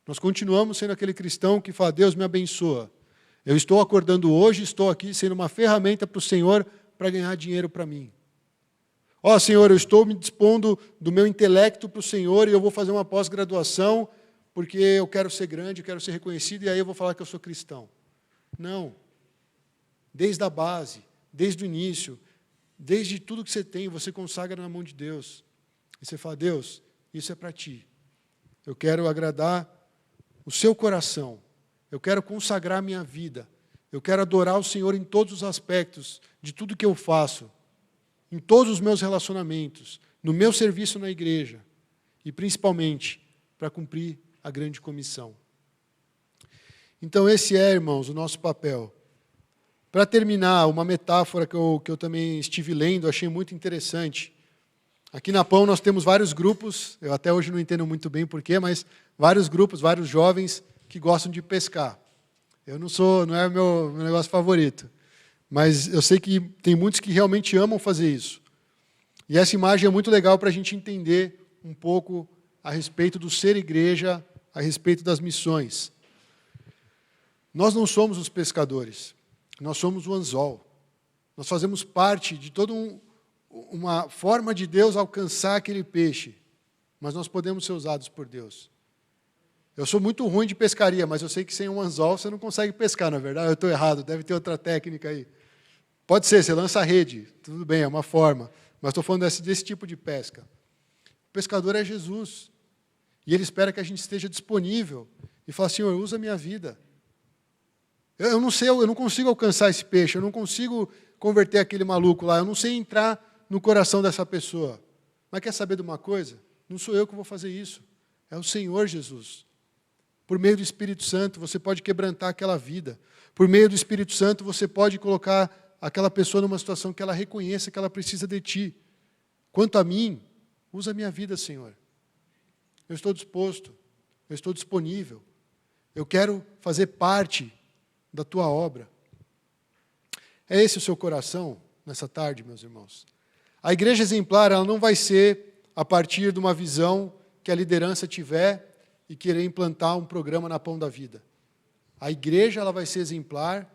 Nós continuamos sendo aquele cristão que fala, Deus me abençoa. Eu estou acordando hoje, estou aqui sendo uma ferramenta para o Senhor para ganhar dinheiro para mim. Senhor, eu estou me dispondo do meu intelecto para o Senhor e eu vou fazer uma pós-graduação porque eu quero ser grande, eu quero ser reconhecido e aí eu vou falar que eu sou cristão. Não. Desde a base, desde o início, desde tudo que você tem, você consagra na mão de Deus. E você fala, Deus, isso é para ti. Eu quero agradar o seu coração. Eu quero consagrar a minha vida. Eu quero adorar o Senhor em todos os aspectos de tudo que eu faço, em todos os meus relacionamentos, no meu serviço na igreja e principalmente para cumprir a grande comissão. Então esse é, irmãos, o nosso papel. Para terminar, uma metáfora que eu também estive lendo, achei muito interessante. Aqui na Pão nós temos vários grupos, eu até hoje não entendo muito bem porquê, mas vários grupos, vários jovens que gostam de pescar. Não é o meu negócio favorito, mas eu sei que tem muitos que realmente amam fazer isso. E essa imagem é muito legal para a gente entender um pouco a respeito do ser igreja, a respeito das missões. Nós não somos os pescadores, nós somos o anzol. Nós fazemos parte de toda uma forma de Deus alcançar aquele peixe, mas nós podemos ser usados por Deus. Eu sou muito ruim de pescaria, mas eu sei que sem um anzol você não consegue pescar, na verdade. Eu estou errado, deve ter outra técnica aí. Pode ser, você lança a rede, tudo bem, é uma forma, mas estou falando desse tipo de pesca. O pescador é Jesus, e Ele espera que a gente esteja disponível e fala, Senhor, usa a minha vida. Eu não sei, eu não consigo alcançar esse peixe, eu não consigo converter aquele maluco lá, eu não sei entrar no coração dessa pessoa. Mas quer saber de uma coisa? Não sou eu que vou fazer isso, é o Senhor Jesus. Por meio do Espírito Santo, você pode quebrantar aquela vida. Por meio do Espírito Santo, você pode colocar aquela pessoa numa situação que ela reconheça que ela precisa de ti. Quanto a mim, usa a minha vida, Senhor. Eu estou disposto, eu estou disponível. Eu quero fazer parte da tua obra. É esse o seu coração nessa tarde, meus irmãos? A igreja exemplar, ela não vai ser a partir de uma visão que a liderança tiver e querer implantar um programa na Pão da Vida. A igreja ela vai ser exemplar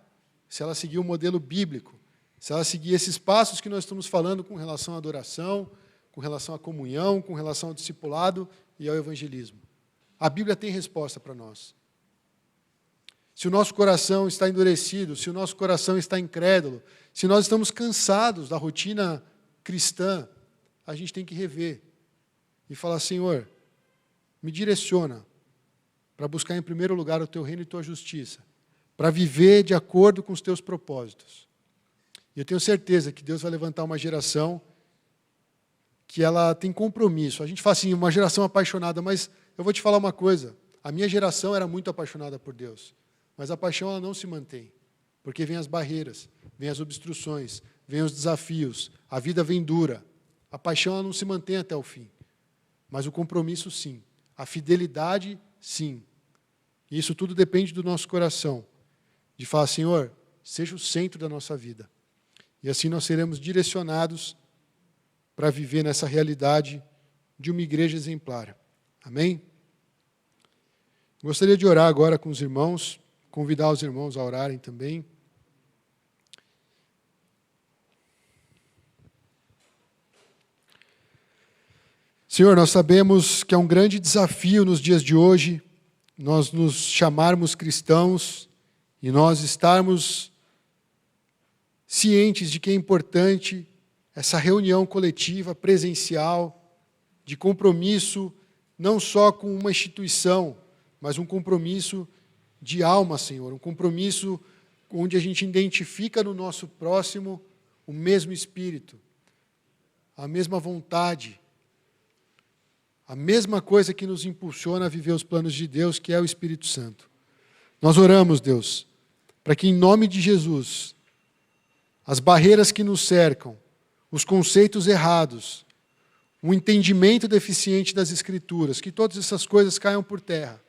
se ela seguir o modelo bíblico, se ela seguir esses passos que nós estamos falando com relação à adoração, com relação à comunhão, com relação ao discipulado e ao evangelismo. A Bíblia tem resposta para nós. Se o nosso coração está endurecido, se o nosso coração está incrédulo, se nós estamos cansados da rotina cristã, a gente tem que rever e falar, Senhor, me direciona para buscar em primeiro lugar o teu reino e tua justiça, para viver de acordo com os teus propósitos. E eu tenho certeza que Deus vai levantar uma geração que ela tem compromisso. A gente fala assim, uma geração apaixonada, mas eu vou te falar uma coisa, a minha geração era muito apaixonada por Deus, mas a paixão ela não se mantém, porque vem as barreiras, vem as obstruções, vem os desafios, a vida vem dura. A paixão ela não se mantém até o fim, mas o compromisso sim, a fidelidade sim. E isso tudo depende do nosso coração, de falar, Senhor, seja o centro da nossa vida. E assim nós seremos direcionados para viver nessa realidade de uma igreja exemplar. Amém? Gostaria de orar agora com os irmãos, convidar os irmãos a orarem também. Senhor, nós sabemos que é um grande desafio nos dias de hoje nós nos chamarmos cristãos e nós estarmos cientes de que é importante essa reunião coletiva, presencial, de compromisso, não só com uma instituição, mas um compromisso de alma, Senhor, um compromisso onde a gente identifica no nosso próximo o mesmo espírito, a mesma vontade, a mesma coisa que nos impulsiona a viver os planos de Deus, que é o Espírito Santo. Nós oramos, Deus, para que em nome de Jesus, as barreiras que nos cercam, os conceitos errados, o entendimento deficiente das Escrituras, que todas essas coisas caiam por terra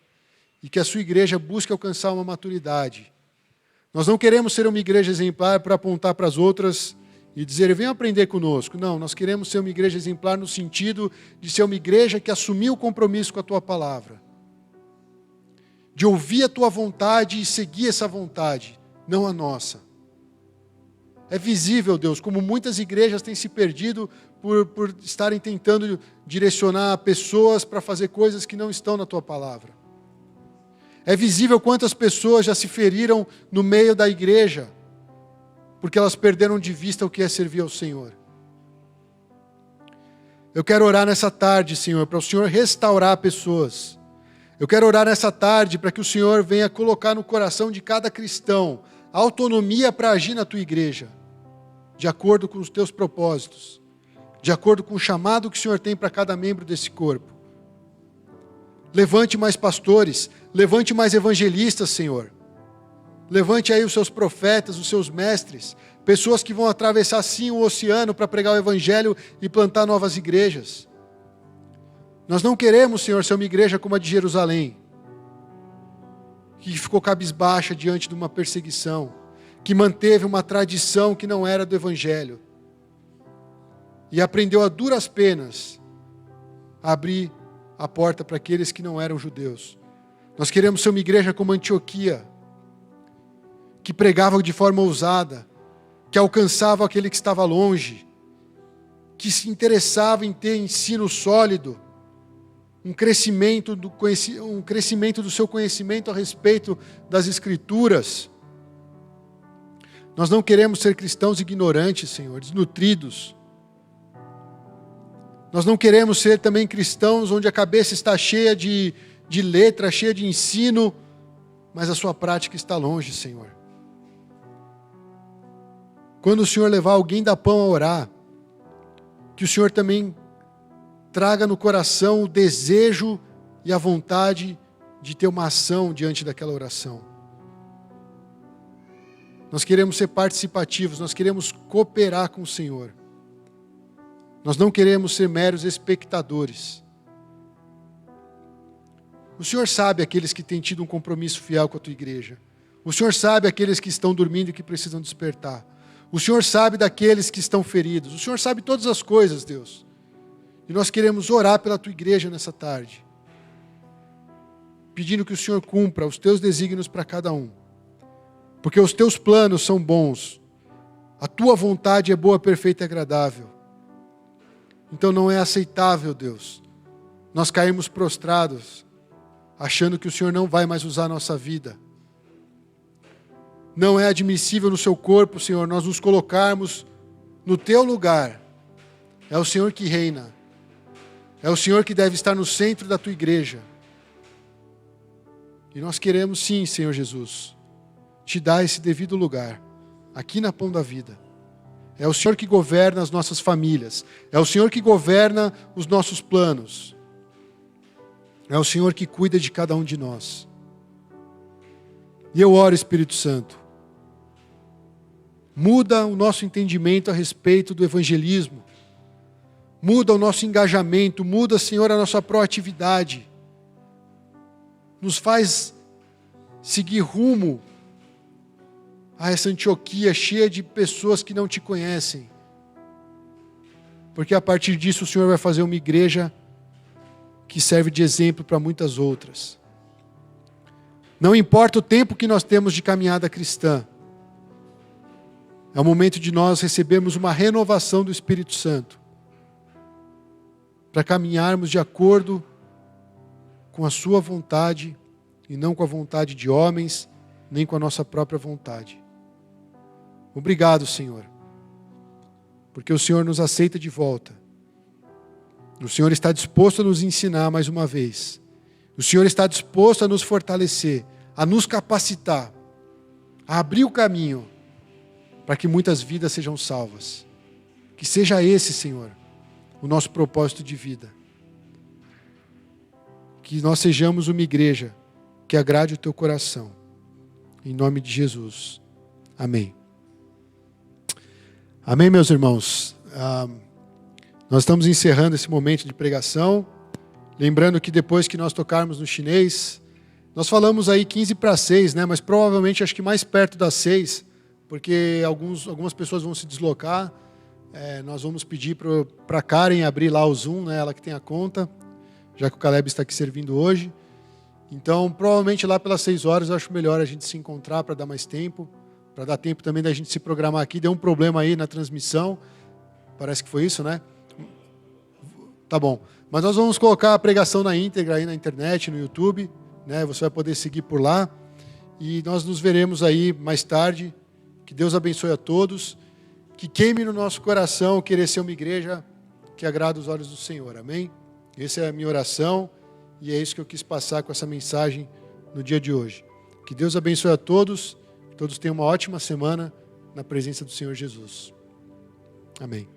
e que a sua igreja busque alcançar uma maturidade. Nós não queremos ser uma igreja exemplar para apontar para as outras e dizer, venham aprender conosco. Não, nós queremos ser uma igreja exemplar no sentido de ser uma igreja que assumiu o compromisso com a tua palavra. De ouvir a tua vontade e seguir essa vontade, não a nossa. É visível, Deus, como muitas igrejas têm se perdido por estarem tentando direcionar pessoas para fazer coisas que não estão na tua palavra. É visível quantas pessoas já se feriram no meio da igreja, porque elas perderam de vista o que é servir ao Senhor. Eu quero orar nessa tarde, Senhor, para o Senhor restaurar pessoas. Eu quero orar nessa tarde para que o Senhor venha colocar no coração de cada cristão autonomia para agir na tua igreja, de acordo com os teus propósitos, de acordo com o chamado que o Senhor tem para cada membro desse corpo. Levante mais pastores, levante mais evangelistas, Senhor. Levante aí os seus profetas, os seus mestres, pessoas que vão atravessar sim o oceano para pregar o evangelho e plantar novas igrejas. Nós não queremos, Senhor, ser uma igreja como a de Jerusalém, que ficou cabisbaixa diante de uma perseguição, que manteve uma tradição que não era do evangelho e aprendeu a duras penas a abrir a porta para aqueles que não eram judeus. Nós queremos ser uma igreja como Antioquia, que pregava de forma ousada, que alcançava aquele que estava longe, que se interessava em ter ensino sólido, um crescimento do seu conhecimento a respeito das Escrituras. Nós não queremos ser cristãos ignorantes, Senhor, desnutridos. Nós não queremos ser também cristãos onde a cabeça está cheia de letra, cheia de ensino, mas a sua prática está longe, Senhor. Quando o Senhor levar alguém da pão a orar, que o Senhor também traga no coração o desejo e a vontade de ter uma ação diante daquela oração. Nós queremos ser participativos, nós queremos cooperar com o Senhor. Nós não queremos ser meros espectadores. O Senhor sabe aqueles que têm tido um compromisso fiel com a tua igreja. O Senhor sabe aqueles que estão dormindo e que precisam despertar. O Senhor sabe daqueles que estão feridos. O Senhor sabe todas as coisas, Deus. E nós queremos orar pela tua igreja nessa tarde, pedindo que o Senhor cumpra os teus desígnios para cada um. Porque os teus planos são bons. A tua vontade é boa, perfeita e agradável. Então não é aceitável, Deus, nós caímos prostrados, achando que o Senhor não vai mais usar a nossa vida. Não é admissível no seu corpo, Senhor, nós nos colocarmos no teu lugar. É o Senhor que reina. É o Senhor que deve estar no centro da tua igreja. E nós queremos sim, Senhor Jesus, te dar esse devido lugar, aqui na Pão da Vida. É o Senhor que governa as nossas famílias. É o Senhor que governa os nossos planos. É o Senhor que cuida de cada um de nós. E eu oro, Espírito Santo, muda o nosso entendimento a respeito do evangelismo. Muda o nosso engajamento. Muda, Senhor, a nossa proatividade. Nos faz seguir rumo a essa Antioquia cheia de pessoas que não te conhecem. Porque a partir disso o Senhor vai fazer uma igreja que serve de exemplo para muitas outras. Não importa o tempo que nós temos de caminhada cristã, é o momento de nós recebermos uma renovação do Espírito Santo. para caminharmos de acordo com a sua vontade e não com a vontade de homens, nem com a nossa própria vontade. Obrigado, Senhor, porque o Senhor nos aceita de volta. O Senhor está disposto a nos ensinar mais uma vez. O Senhor está disposto a nos fortalecer, a nos capacitar, a abrir o caminho para que muitas vidas sejam salvas. Que seja esse, Senhor, o nosso propósito de vida. Que nós sejamos uma igreja que agrade o teu coração. Em nome de Jesus. Amém. Amém, meus irmãos. Nós estamos encerrando esse momento de pregação. Lembrando que depois que nós tocarmos no chinês, nós falamos aí 15 para 6, né? Mas provavelmente acho que mais perto das 6, porque algumas pessoas vão se deslocar. Nós vamos pedir para a Karen abrir lá o Zoom, né? Ela que tem a conta, já que o Caleb está aqui servindo hoje. Então, provavelmente lá pelas 6 horas eu acho melhor a gente se encontrar para dar mais tempo, para dar tempo também da gente se programar aqui. Deu um problema aí na transmissão, parece que foi isso, né? Tá bom. Mas nós vamos colocar a pregação na íntegra aí na internet, no YouTube, né? Você vai poder seguir por lá. E nós nos veremos aí mais tarde. Que Deus abençoe a todos. Que queime no nosso coração querer ser uma igreja que agrada os olhos do Senhor. Amém? Essa é a minha oração e é isso que eu quis passar com essa mensagem no dia de hoje. Que Deus abençoe a todos. Que todos tenham uma ótima semana na presença do Senhor Jesus. Amém.